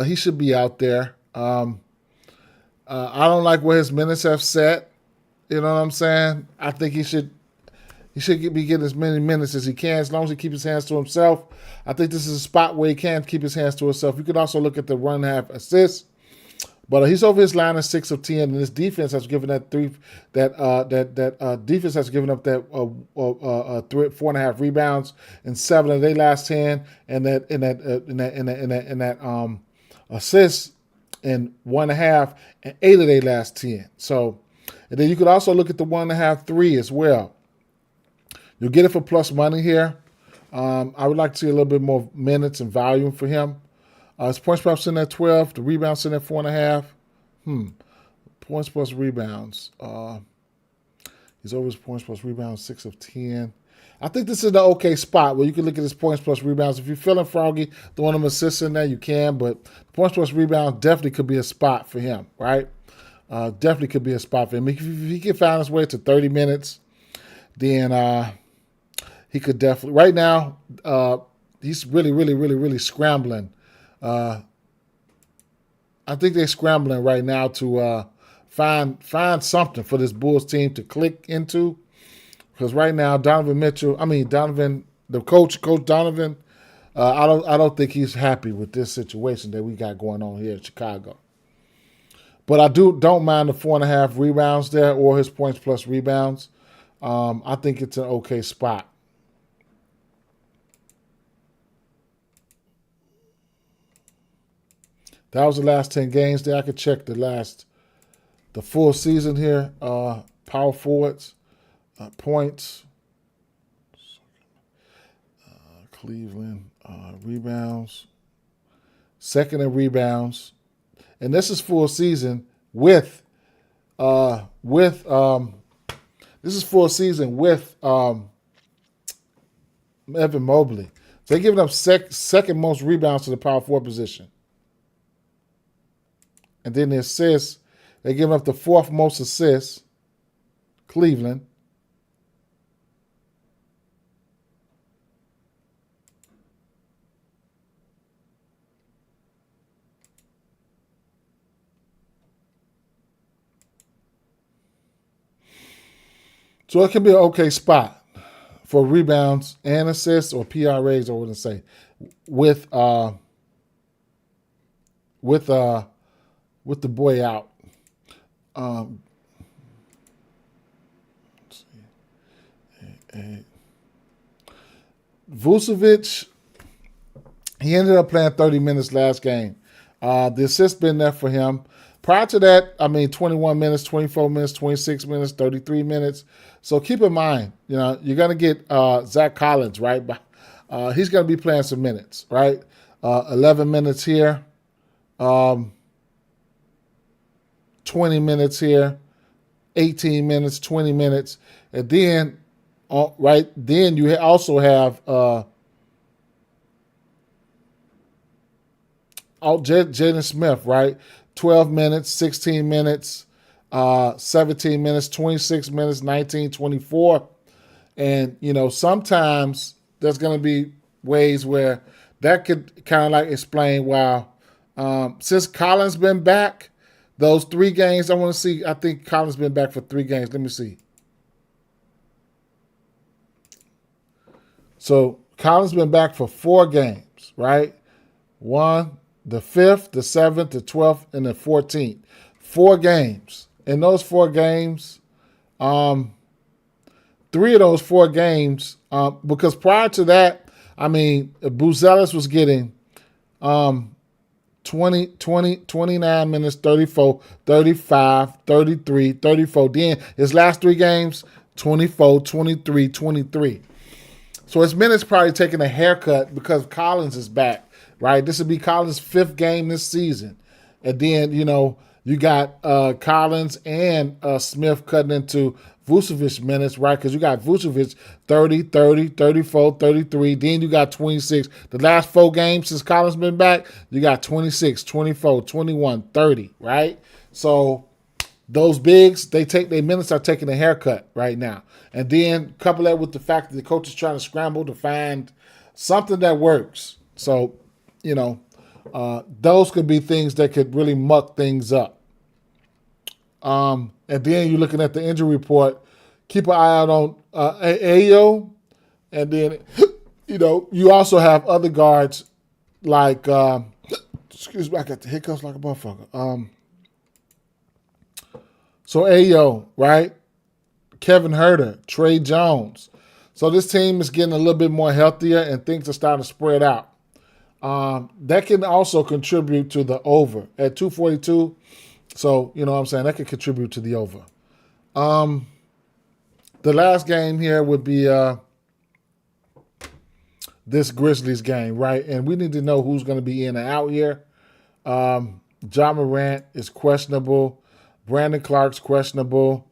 He should be out there. I don't like where his minutes have set. You know what I'm saying? I think he should be getting as many minutes as he can, as long as he keeps his hands to himself. I think this is a spot where he can keep his hands to himself. You could also look at the 1.5 assists. But he's over his line of 6 of 10, and his defense has given defense has given up that 4.5 rebounds in 7 of their last 10, and that assist and 1.5 and 8 of their last 10. So, and then you could also look at the 1.5, 3 as well. You'll get it for plus money here. I would like to see a little bit more minutes and volume for him. His points per sitting at 12. The rebounds sitting at 4.5. Points plus rebounds. He's over his points plus rebounds, 6 of 10. I think this is the okay spot where you can look at his points plus rebounds. If you're feeling froggy, throwing him assists in there, you can. But points plus rebounds definitely could be a spot for him, right? Definitely could be a spot for him. If he can find his way to 30 minutes, then he could definitely. Right now, he's really scrambling. I think they're scrambling right now to find something for this Bulls team to click into. Because right now, Coach Donovan, I don't think he's happy with this situation that we got going on here in Chicago. But I don't mind the 4.5 rebounds there or his points plus rebounds. I think it's an okay spot. That was the last 10 games there. I could check the full season here. Power forwards, points, Cleveland, rebounds, second in rebounds. And this is full season with Evan Mobley. So they're giving up second most rebounds to the power forward position. And then the assists, they're giving up the 4th most assists, Cleveland. So it can be an okay spot for rebounds and assists, or PRAs, I wouldn't say, with the boy out. Let's see. Vucevic, he ended up playing 30 minutes last game. The assist been there for him. Prior to that, 21 minutes, 24 minutes, 26 minutes, 33 minutes. So keep in mind, you're going to get Zach Collins, right? He's going to be playing some minutes, right? 11 minutes here, 20 minutes here, 18 minutes, 20 minutes. And then, then you also have Jaden Smith, right? 12 minutes, 16 minutes, 17 minutes, 26 minutes, 19, 24. And, sometimes there's going to be ways where that could kind of like explain why, since Collins been back, those 3 games, I think Collins been back for 3 games. Let me see. So Collins been back for 4 games, right? 1, the 5th, the 7th, the 12th, and the 14th. 4 games. In those 4 games, 3 of those 4 games, because prior to that, Buzelis was getting 29 minutes, 34, 35, 33, 34. Then his last 3 games, 24, 23, 23. So his minutes probably taking a haircut because Collins is back. Right, this would be Collins' 5th game this season. And then, you got Collins and Smith cutting into Vucevic minutes, right? Because you got Vucevic 30, 30, 34, 33. Then you got 26. The last 4 games since Collins been back, you got 26, 24, 21, 30, right? So those bigs, their minutes are taking a haircut right now. And then couple that with the fact that the coach is trying to scramble to find something that works. So, those could be things that could really muck things up. And then you're looking at the injury report. Keep an eye out on Ayo. And then, you also have other guards like, excuse me, I got the hiccups like a motherfucker. So Ayo, right? Kevin Huerter, Trey Jones. So this team is getting a little bit more healthier and things are starting to spread out. That can also contribute to the over at 242. So, you know what I'm saying? That could contribute to the over. The last game here would be this Grizzlies game, right? And we need to know who's going to be in and out here. Ja Morant is questionable. Brandon Clark's questionable.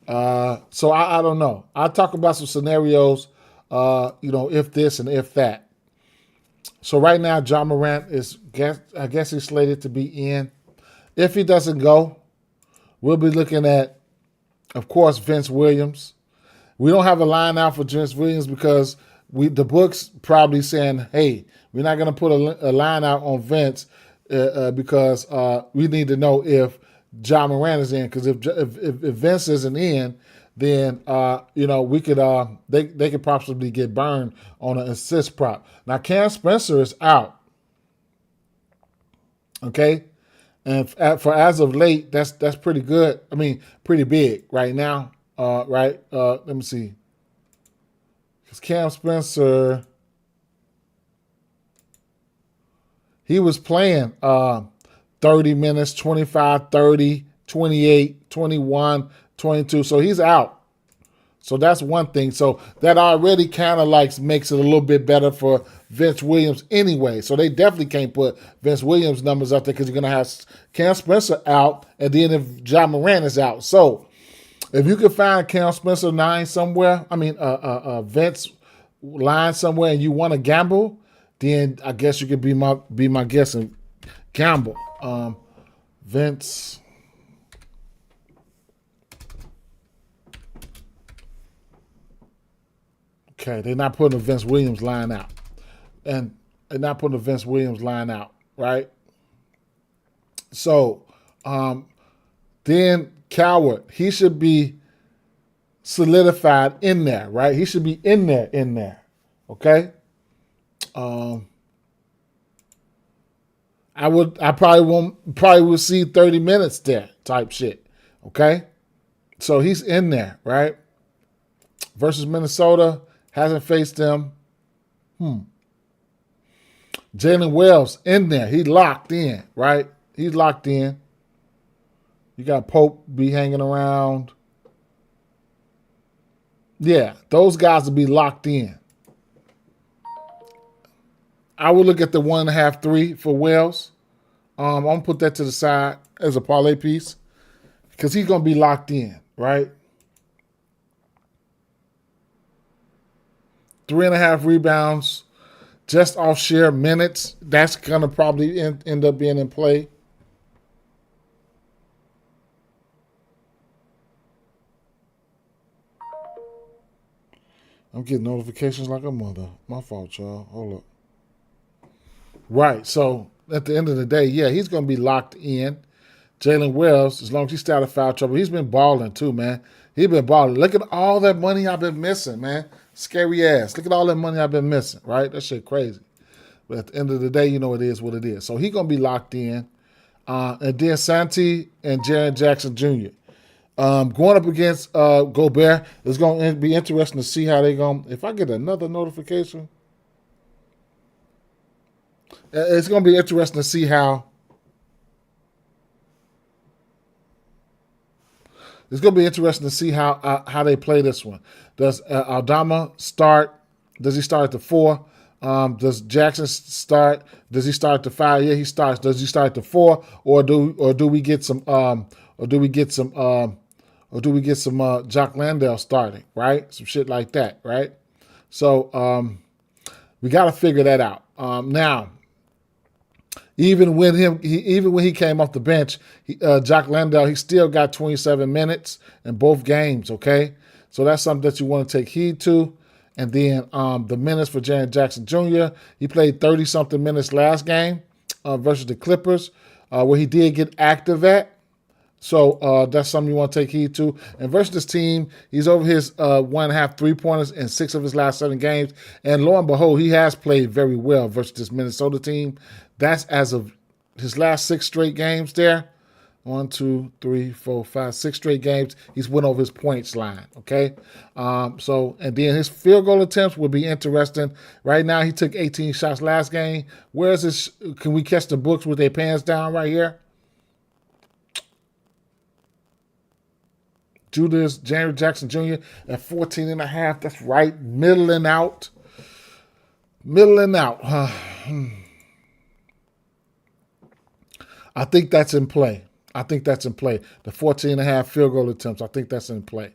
So I don't know. I'll talk about some scenarios, if this and if that. So right now, Ja Morant I guess he's slated to be in. If he doesn't go, we'll be looking at, of course, Vince Williams. We don't have a line out for Vince Williams because the book's probably saying, hey, we're not going to put a line out on Vince because we need to know if Ja Morant is in. Because if Vince isn't in, then we could they could possibly get burned on an assist prop. Now Cam Spencer is out. Okay, and for as of late, that's pretty good. I mean, pretty big right now. Right? Let me see. Because Cam Spencer, he was playing 30 minutes, 25, 30, 28, 21, 22. So he's out. So that's one thing. So that already kind of makes it a little bit better for Vince Williams anyway. So they definitely can't put Vince Williams numbers up there because you're going to have Cam Spencer out, and then if Ja Morant is out. So if you can find Cam Spencer line somewhere, Vince line somewhere, and you want to gamble, then I guess you could be my guest and gamble. Vince. Okay, they're not putting a Vince Williams line out. And they're not putting a Vince Williams line out, right? So, then Coward, he should be solidified in there, right? He should be in there, okay? I probably will see 30 minutes there type shit, okay? So he's in there, right? Versus Minnesota. Hasn't faced them. Jalen Wells in there. He's locked in, right? He's locked in. You got Pope be hanging around. Yeah, those guys will be locked in. I would look at the 1.5, 3 for Wells. I'm going to put that to the side as a parlay piece because he's going to be locked in, right? 3.5 rebounds, just off share minutes. That's going to probably end up being in play. I'm getting notifications like a mother. My fault, y'all. Hold up. Right, so at the end of the day, yeah, he's going to be locked in. Jalen Wells, as long as he stay out of foul trouble, he's been balling too, man. He's been balling. Look at all that money I've been missing, man. Scary ass. Look at all that money I've been missing, right? That shit crazy. But at the end of the day, it is what it is. So he's going to be locked in. And then Santi and Jaren Jackson Jr. Going up against Gobert, it's going to be interesting to see how they're going. If I get another notification, it's going to be interesting to see how. It's going to be interesting to see how they play this one. Does Aldama start? Does he start at the 4? Does Jackson start? Does he start at the 5? Yeah, he starts. Does he start at the 4, or do we get some Jock Landale starting? Right, some shit like that. Right. So we got to figure that out. Now, even when he came off the bench, Jock Landale, he still got 27 minutes in both games. Okay, so that's something that you want to take heed to. And then the minutes for Jaren Jackson Jr., he played 30-something minutes last game versus the Clippers, where he did get active at. So that's something you want to take heed to. And versus this team, he's over his 1.5 3-pointers in 6 of his last 7 games. And lo and behold, he has played very well versus this Minnesota team. That's as of his last 6 straight games there. 1, 2, 3, 4, 5, 6 straight games. He's went over his points line. Okay, and then his field goal attempts will be interesting. Right now, he took 18 shots last game. Where's this? Can we catch the books with their pants down right here? Judas January Jackson Jr. at 14.5. That's right, middling out. I think that's in play. The 14.5 field goal attempts, I think that's in play.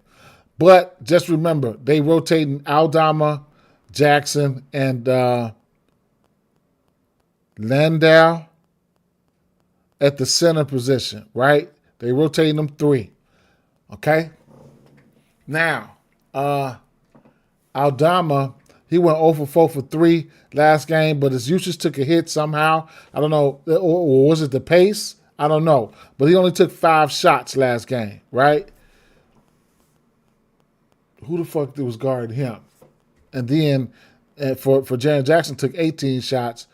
But just remember, they rotating Aldama, Jackson, and Landau at the center position, right? They rotating them 3. Okay? Now, Aldama, he went 0 for 4 for 3 last game, but his usage took a hit somehow. I don't know. Or was it the pace? I don't know. But he only took 5 shots last game, right? Who the fuck was guarding him? And then for Jaron Jackson took 18 shots.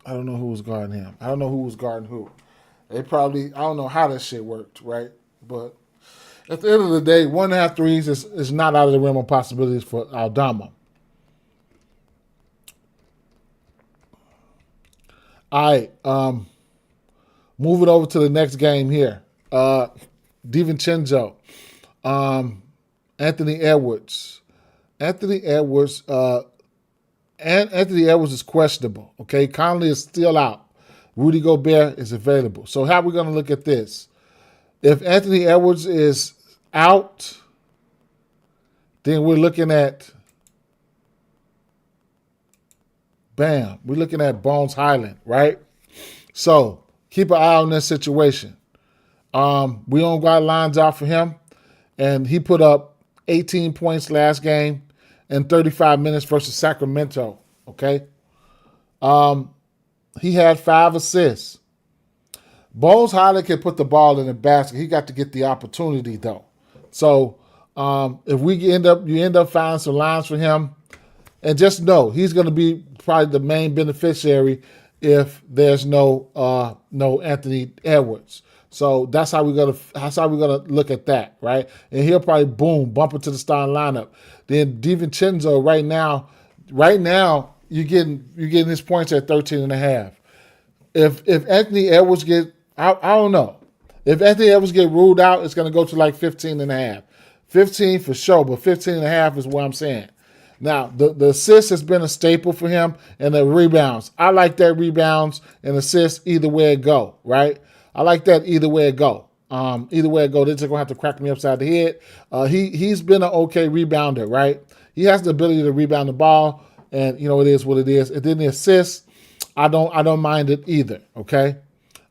I don't know who was guarding him. I don't know who was guarding who. They probably, I don't know how that shit worked, right? But at the end of the day, 1.5 threes is not out of the realm of possibilities for Aldama. All right, moving over to the next game here. DiVincenzo, Anthony Edwards. Anthony Edwards is questionable. Okay, Conley is still out. Rudy Gobert is available. So how are we going to look at this? If Anthony Edwards is out, then we're looking at we're looking at Bones Highland, right? So keep an eye on this situation. We don't got lines out for him, and he put up 18 points last game in 35 minutes versus Sacramento, okay? He had 5 assists. Bones Highland can put the ball in the basket. He got to get the opportunity, though. So if you end up finding some lines for him, and just know he's going to be probably the main beneficiary if there's no Anthony Edwards. So that's how we're gonna look at that, right? And he'll probably bump into the starting lineup. Then DiVincenzo right now you're getting his points at 13.5. If Anthony Edwards I don't know. If Anthony Edwards get ruled out, it's gonna go to like 15.5. 15 for sure, but 15.5 is what I'm saying. Now, the assist has been a staple for him, and the rebounds. I like that rebounds and assists either way it go, right? I like that either way it go. Either way it go, they're just going to have to crack me upside the head. He's been an okay rebounder, right? He has the ability to rebound the ball, and, it is what it is. And then the assists, I don't mind it either, okay?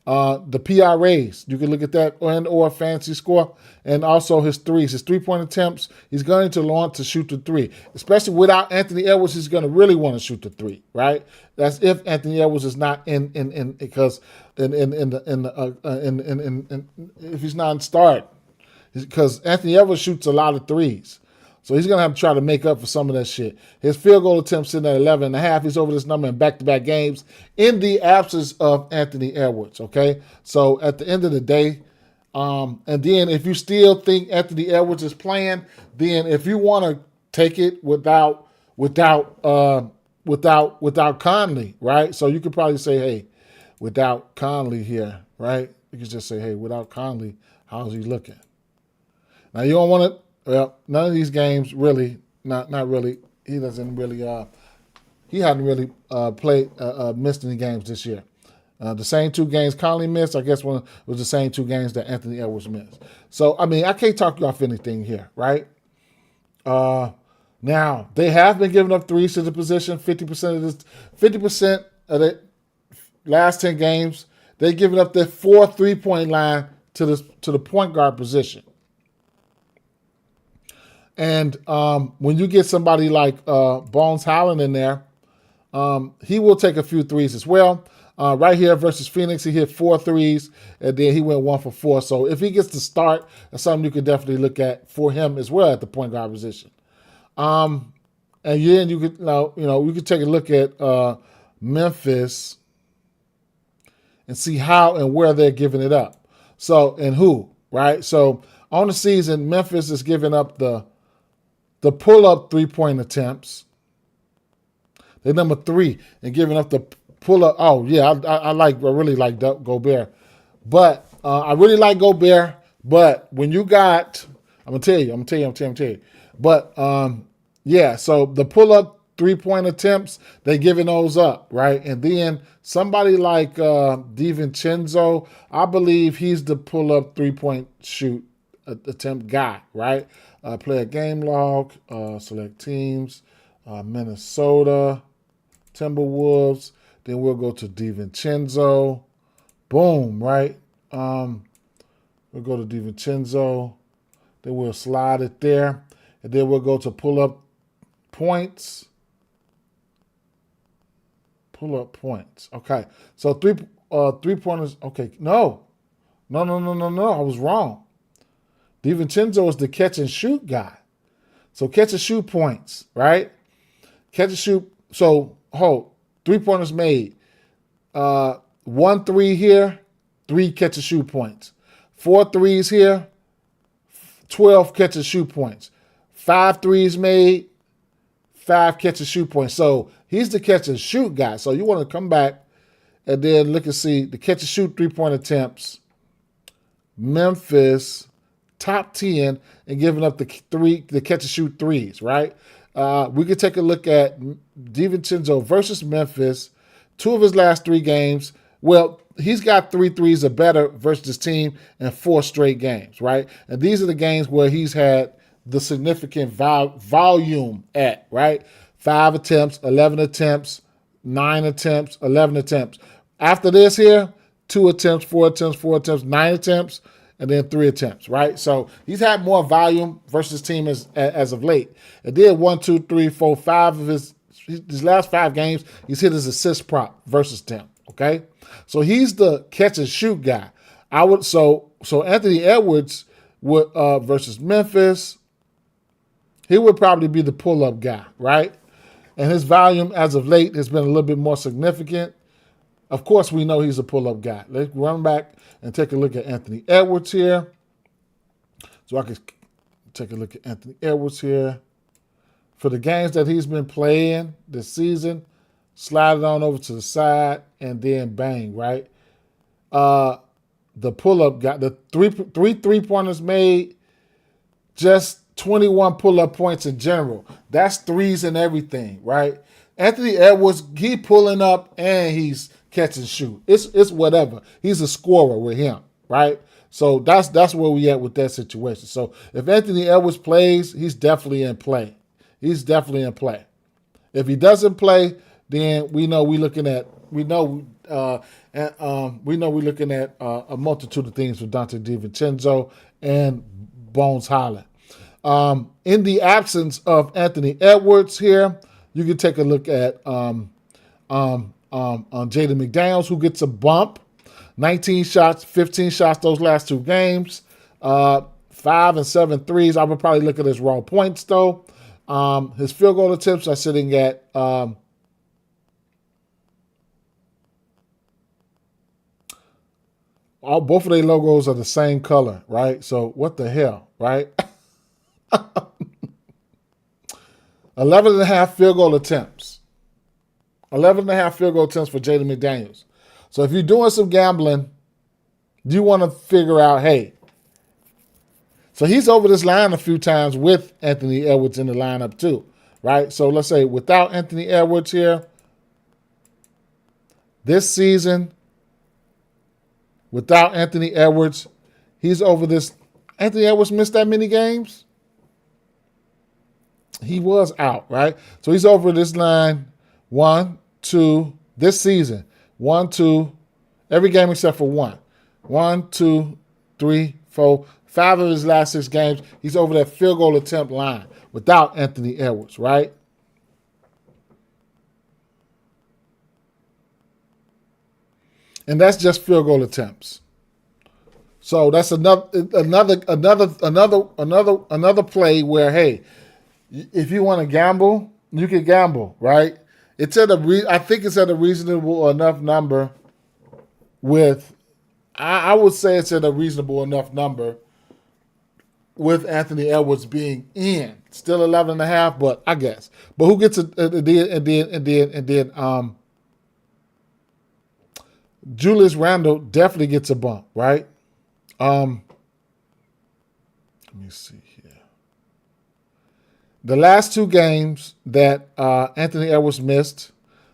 The PRAs, you can look at that or fantasy score, and also his threes, his 3-point attempts. He's going to want to shoot the 3, especially without Anthony Edwards. He's going to really want to shoot the 3, right? That's if Anthony Edwards is not if he's not in start, because Anthony Edwards shoots a lot of 3s. So he's going to have to try to make up for some of that shit. His field goal attempts sitting at 11.5. He's over this number in back-to-back games in the absence of Anthony Edwards, okay? So at the end of the day, and then if you still think Anthony Edwards is playing, then if you want to take it without Conley, right? So you could probably say, hey, without Conley here, right? You could just say, hey, without Conley, how's he looking? Now you don't want to. Well, none of these games really, not really. He doesn't really. He hadn't really missed any games this year. The same 2 games Conley missed, I guess, was the same 2 games that Anthony Edwards missed. So I mean, I can't talk you off anything here, right? Now they have been giving up 3s to the position. 50% of the last 10 games, they've given up their 4 3-point line to the point guard position. And when you get somebody like Bones Highland in there, he will take a few 3s as well. Right here versus Phoenix, he hit 4 3s, and then he went 1 for 4. So if he gets to start, that's something you could definitely look at for him as well at the point guard position. And then you could, we could take a look at Memphis and see how and where they're giving it up. So, and who, right? So on the season, Memphis is giving up the pull-up three-point attempts. They're number 3 and giving up the pull-up. Oh, yeah, I really like Gobert. But I really like Gobert. But when you got, I'm going to tell you. But, yeah, so the pull-up three-point attempts, they're giving those up, right? And then somebody like DiVincenzo, I believe he's the pull-up three-point shoot attempt guy, right? Play a game log, select teams, Minnesota, Timberwolves. Then we'll go to DiVincenzo. Boom, right? We'll go to DiVincenzo. Then we'll slide it there. And then we'll go to pull-up points. Pull-up points. Okay. So three-pointers. Okay. No. I was wrong. DiVincenzo is the catch and shoot guy. So catch and shoot points, right? Catch and shoot. So, three-pointers made. 1 3 here, 3 catch and shoot points. 4 threes here, 12 catch and shoot points. 5 threes made, 5 catch and shoot points. So he's the catch and shoot guy. So you want to come back and then look and see the catch and shoot three-point attempts. Memphis, top 10, and giving up the catch and shoot threes, right? We could take a look at DiVincenzo versus Memphis. 2 of his last 3 games. Well, he's got 3 threes or better versus his team in 4 straight games, right? And these are the games where he's had the significant volume at, right? 5 attempts, 11 attempts, 9 attempts, 11 attempts. After this here, 2 attempts, 4 attempts, 4 attempts, 9 attempts, and then 3 attempts, right? So he's had more volume versus his team as of late. And then 1, 2, 3, 4, 5 of his last 5 games, he's hit his assist prop versus them. Okay, so he's the catch and shoot guy. So Anthony Edwards would versus Memphis, he would probably be the pull up guy, right? And his volume as of late has been a little bit more significant. Of course, we know he's a pull up guy. Let's run back and take a look at Anthony Edwards here. So I can take a look at Anthony Edwards here. For the games that he's been playing this season, slide it on over to the side, and then bang, right? The pull-up guy, the three-pointers made, just 21 pull-up points in general. That's threes and everything, right? Anthony Edwards, he pulling up and he's catch and shoot. It's whatever. He's a scorer with him, right? So that's where we at with that situation. So if Anthony Edwards plays, he's definitely in play. He's definitely in play. If he doesn't play, then we know we're looking at a multitude of things with Dante DiVincenzo and Bones Highland. In the absence of Anthony Edwards here, you can take a look at Jaden McDaniels, who gets a bump. 19 shots, 15 shots those last 2 games. 5 and 7 threes. I would probably look at his raw points, though. His field goal attempts are sitting at both of their logos are the same color, right? So what the hell, right? 11 and a half field goal attempts. 11 and a half field goal attempts for Jaden McDaniels. So if you're doing some gambling, you want to figure out, hey, so he's over this line a few times with Anthony Edwards in the lineup too, right? So let's say without Anthony Edwards here, this season, without Anthony Edwards, he's over this. Anthony Edwards missed that many games? He was out, right? So he's over this line 1, 2, this season. 1, 2, every game except for 1. 1, 2, 3, 4, 5 of his last 6 games, he's over that field goal attempt line without Anthony Edwards, right? And that's just field goal attempts. So that's another play where, hey, if you want to gamble, you can gamble, right? It's at I think it's at a reasonable enough number with, I would say it's at a reasonable enough number with Anthony Edwards being in. Still 11.5, but I guess. But who gets it? And then Julius Randle definitely gets a bump, right? Let me see here. The last two games that Anthony Edwards missed,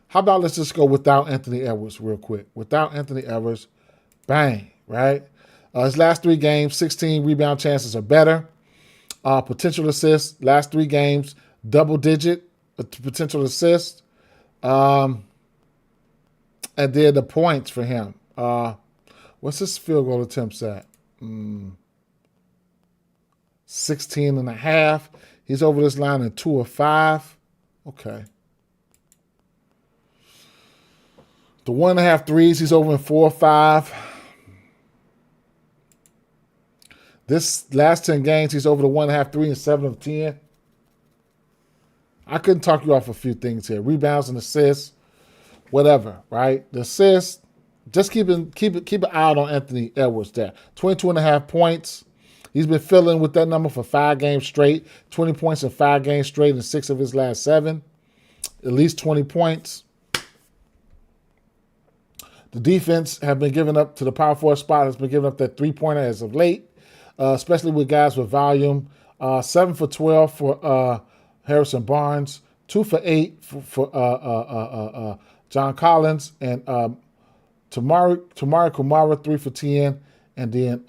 how about let's just go without Anthony Edwards real quick. Without Anthony Edwards, bang, right? His last three games, 16 rebound chances or better. Potential assists, last three games, double-digit potential assists. And then the points for him. What's his field goal attempts at? 16.5. He's over this line in 2 of 5. Okay. The 1.5 threes, he's over in 4 of 5. This last 10 games, he's over the 1.5 3 and 7 of 10. I couldn't talk you off a few things here. Rebounds and assists, whatever, right? The assists, just keep an eye out on Anthony Edwards there. 22.5 points. He's been filling with that number for 5 games straight. 20 points in 5 games straight in 6 of his last 7. At least 20 points. The defense have been giving up to the power forward spot, has been giving up that 3-pointer as of late, especially with guys with volume. 7 for 12 for Harrison Barnes. 2 for 8 for John Collins. And Tamari Kumara, 3 for 10. And then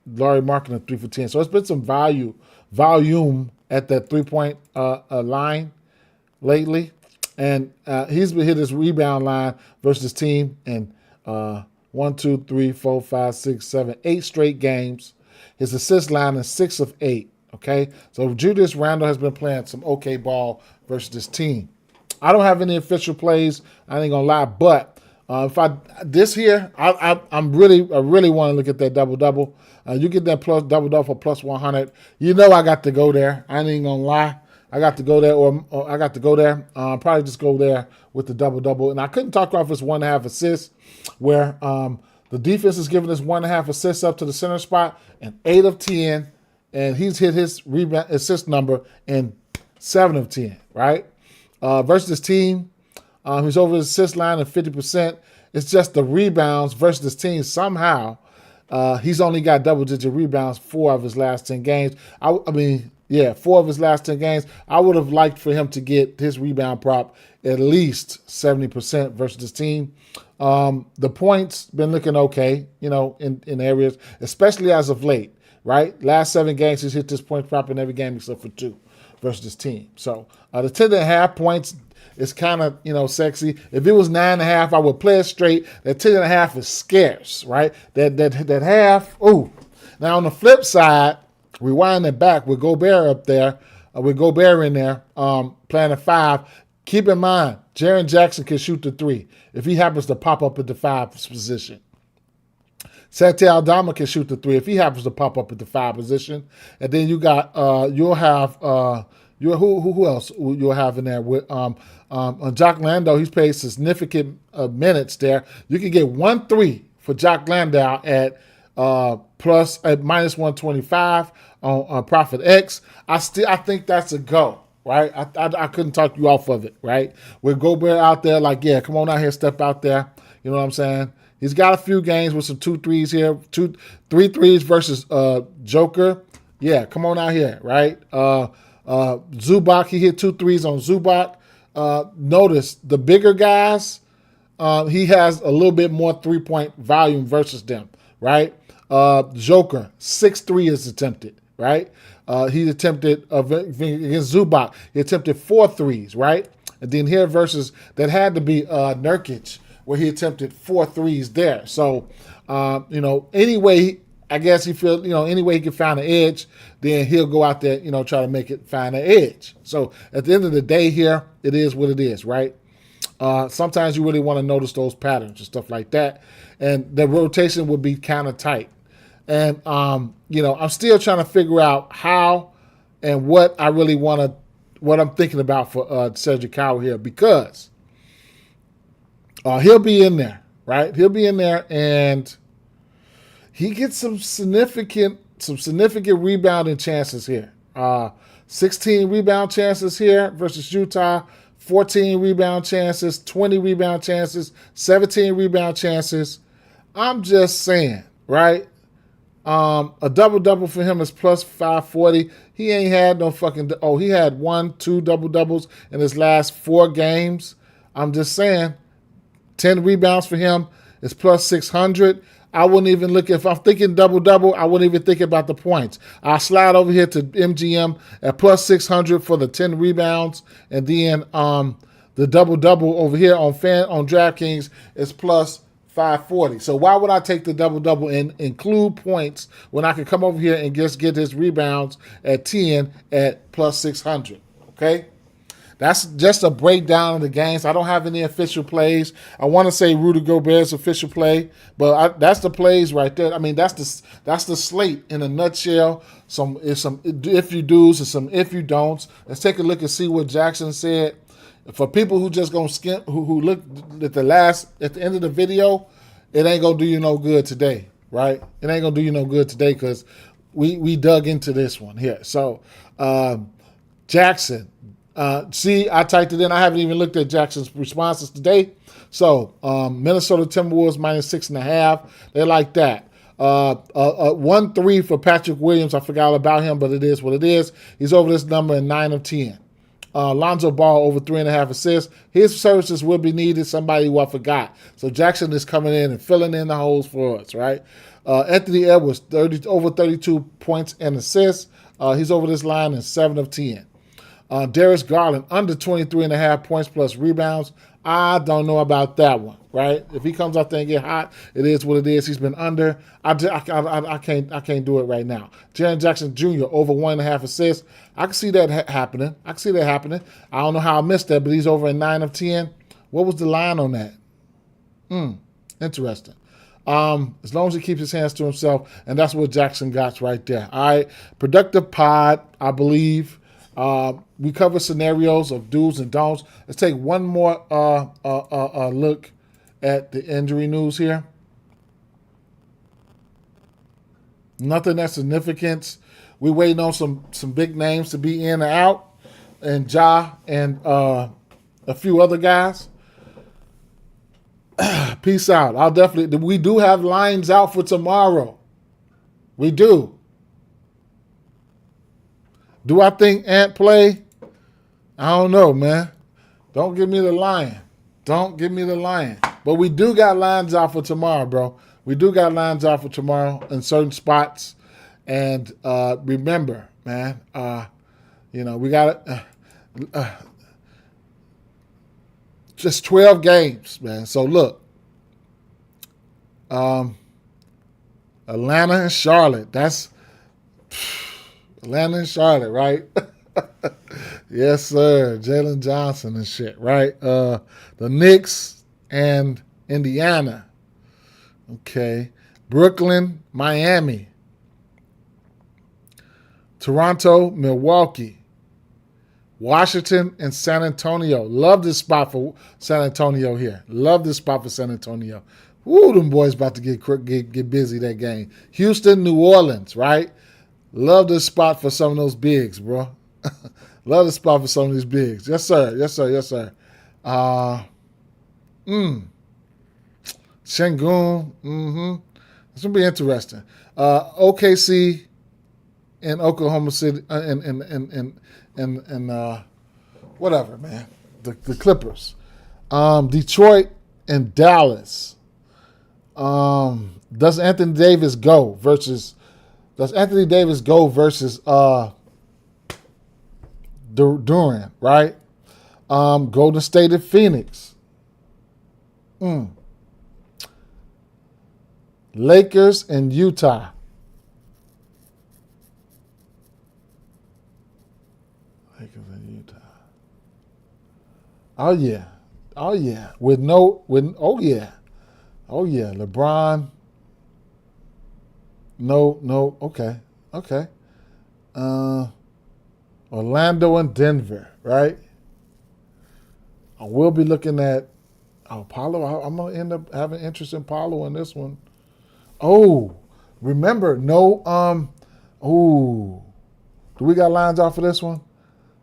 Laurie Markkinen, 3 for 10. So it's been some volume at that 3-point line lately. And he's been hit his rebound line versus his team in 1, 2, 3, 4, 5, 6, 7, 8 straight games. His assist line is 6 of 8. Okay, so Julius Randle has been playing some okay ball versus this team. I don't have any official plays. I ain't gonna lie, but if I really want to look at that double. You get that plus double for plus 100. You know I got to go there. I ain't gonna lie. I got to go there, or I got to go there. Probably just go there with the double. And I couldn't talk off his 1.5 assists, where the defense is giving us 1.5 assists up to the center spot, and 8 of 10, and he's hit his rebound assist number in 7 of 10. Right, versus this team, he's over his assist line at 50%. It's just the rebounds versus this team somehow. He's only got double-digit rebounds 4 of his last 10 games. 4 of his last 10 games. I would have liked for him to get his rebound prop at least 70% versus this team. The points been looking okay, in areas, especially as of late, right? Last 7 games, he's hit this point prop in every game except for 2 versus this team. So the 10.5 points is kind of, sexy. If it was 9.5, I would play it straight. That 10.5 is scarce, right? That half, ooh. Now on the flip side, rewind it back with Gobert up there, with Gobert in there, playing a 5. Keep in mind, Jaren Jackson can shoot the 3 if he happens to pop up at the 5 position. Sete Aldama can shoot the 3 if he happens to pop up at the 5 position. And then you got you'll have who else you'll have in there with Jock Landau. He's played significant minutes there. You can get 1 3 for Jock Landau at minus 125 on Profit X. I think that's a go, right? I couldn't talk you off of it, right? With Gobert out there, come on out here, step out there. You know what I'm saying? He's got a few games with some 2 threes here, 3 threes versus Joker. Yeah, come on out here, right? Zubac, he hit 2 threes on Zubac. Notice the bigger guys, he has a little bit more 3-point volume versus them, right? Joker, 6 3s attempted, right? He attempted against Zubac, he attempted 4 threes, right? And then here versus that had to be Nurkic, where he attempted 4 threes there. So, anyway, I guess he feels, any way he can find an edge, then he'll go out there, try to find an edge. So at the end of the day here, it is what it is, right? Sometimes you really want to notice those patterns and stuff like that. And the rotation would be kind of tight. And, I'm still trying to figure out how and what I really what I'm thinking about for Cedric Howard here, because he'll be in there. right? He'll be in there, and he gets some significant rebounding chances here. 16 rebound chances here versus Utah. 14 rebound chances, 20 rebound chances, 17 rebound chances. I'm just saying, right? A double-double for him is plus 540. He ain't had no fucking... Oh, he had 2 double-doubles in his last 4 games. I'm just saying, 10 rebounds for him is plus 600. I wouldn't even look... If I'm thinking double-double, I wouldn't even think about the points. I'll slide over here to MGM at plus 600 for the 10 rebounds. And then the double-double over here on DraftKings is plus 540. So why would I take the double-double and include points when I can come over here and just get his rebounds at 10 at plus 600? Okay? That's just a breakdown of the games. I don't have any official plays. I want to say Rudy Gobert's official play, but that's the plays right there. I mean, that's the slate in a nutshell. Some if you do's and some if you don'ts. Let's take a look and see what Jackson said. For people who just gonna skip, who look at the end of the video, it ain't gonna do you no good today, right? It ain't gonna do you no good today because we dug into this one here. So Jackson. See, I typed it in. I haven't even looked at Jackson's responses today. So, Minnesota Timberwolves minus 6.5. They like that. 1-3 for Patrick Williams. I forgot all about him, but it is what it is. He's over this number in 9 of 10. Lonzo Ball over 3.5 assists. His services will be needed. Somebody who I forgot. So Jackson is coming in and filling in the holes for us, right? Anthony Edwards, over 32 points and assists. He's over this line in 7 of 10. Darius Garland, under 23.5 points plus rebounds. I don't know about that one, right? If he comes out there and get hot, it is what it is. He's been under. I can't do it right now. Jaren Jackson Jr., over 1.5 assists. I can see that happening. I don't know how I missed that, but he's over in 9 of 10. What was the line on that? Interesting. As long as he keeps his hands to himself, and that's what Jackson got right there. All right, productive pod, I believe. We cover scenarios of do's and don'ts. Let's take one more look at the injury news here. Nothing that significant. We're waiting on some big names to be in and out, and Ja and a few other guys. Peace out. We do have lines out for tomorrow. We do. Do I think Ant play? I don't know, man. Don't give me the lion. But we do got lines out for tomorrow, bro. We do got lines out for tomorrow in certain spots. And remember, man, we got just 12 games, man. So look, Atlanta and Charlotte. That's Atlanta and Charlotte, right? Yes, sir. Jalen Johnson and shit, right? The Knicks and Indiana. Okay. Brooklyn, Miami. Toronto, Milwaukee. Washington and San Antonio. Love this spot for San Antonio here. Woo, them boys about to get busy that game. Houston, New Orleans, right? Love this spot for some of those bigs, bro. Love this spot for some of these bigs. Yes, sir. Shengun. It's going to be interesting. OKC and Oklahoma City and whatever, man. The Clippers. Detroit and Dallas. Does Anthony Davis go versus Durant, right? Golden State and Phoenix. Lakers and Utah. Oh yeah. LeBron. No. Okay. Orlando and Denver, right? I will be looking at Oh, Paulo, I'm gonna end up having interest in Paulo in this one. Oh, remember, no, ooh, do we got lines off for this one?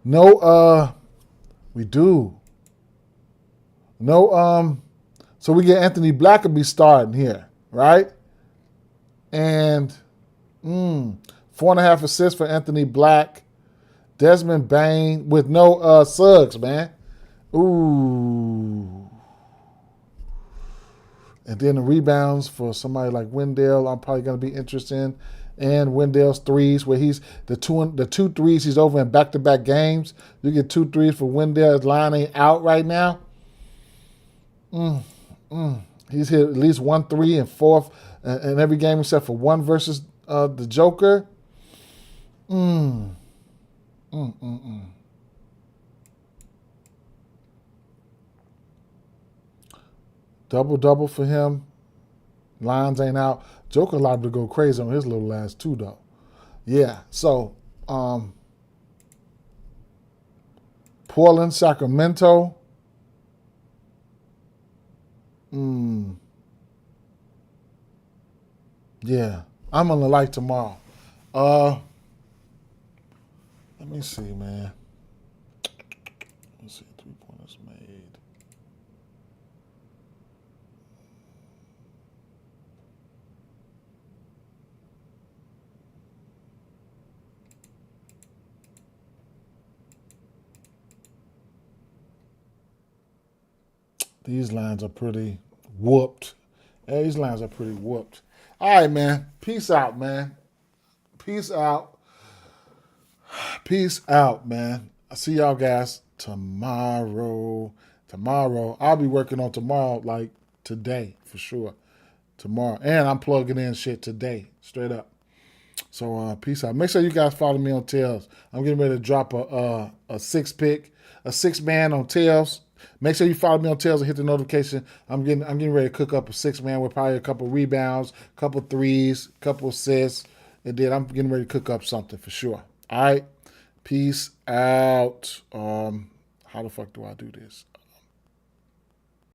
No, we do. No, so we get Anthony Blackaby starting here, right? And 4.5 assists for Anthony Black. Desmond Bain with no Suggs, man. Ooh. And then the rebounds for somebody like Wendell, I'm probably going to be interested in. And Wendell's threes, where he's the two threes he's over in back-to-back games. You get 2 threes for Wendell. His line ain't out right now. He's hit at least 1 3 and 4 in every game except for one versus the Joker. Double for him. Lines ain't out. Joker liable to go crazy on his little ass too, though. Yeah. So, Portland, Sacramento. Yeah. I'm gonna like tomorrow. Let me see, man. Let's see, 3-pointers made. These lines are pretty whooped. Yeah, these lines are pretty whooped. All right, man. Peace out, man. Peace out. Peace out, man. I'll see y'all guys tomorrow. I'll be working on tomorrow, like today, for sure. Tomorrow. And I'm plugging in shit today, straight up. So peace out. Make sure you guys follow me on Tails. I'm getting ready to drop a 6-pick, a 6-man on Tails. Make sure you follow me on Tails and hit the notification. I'm getting ready to cook up a 6-man with probably a couple rebounds, couple threes, couple assists, and then I'm getting ready to cook up something for sure. All right, peace out. How the fuck do I do this?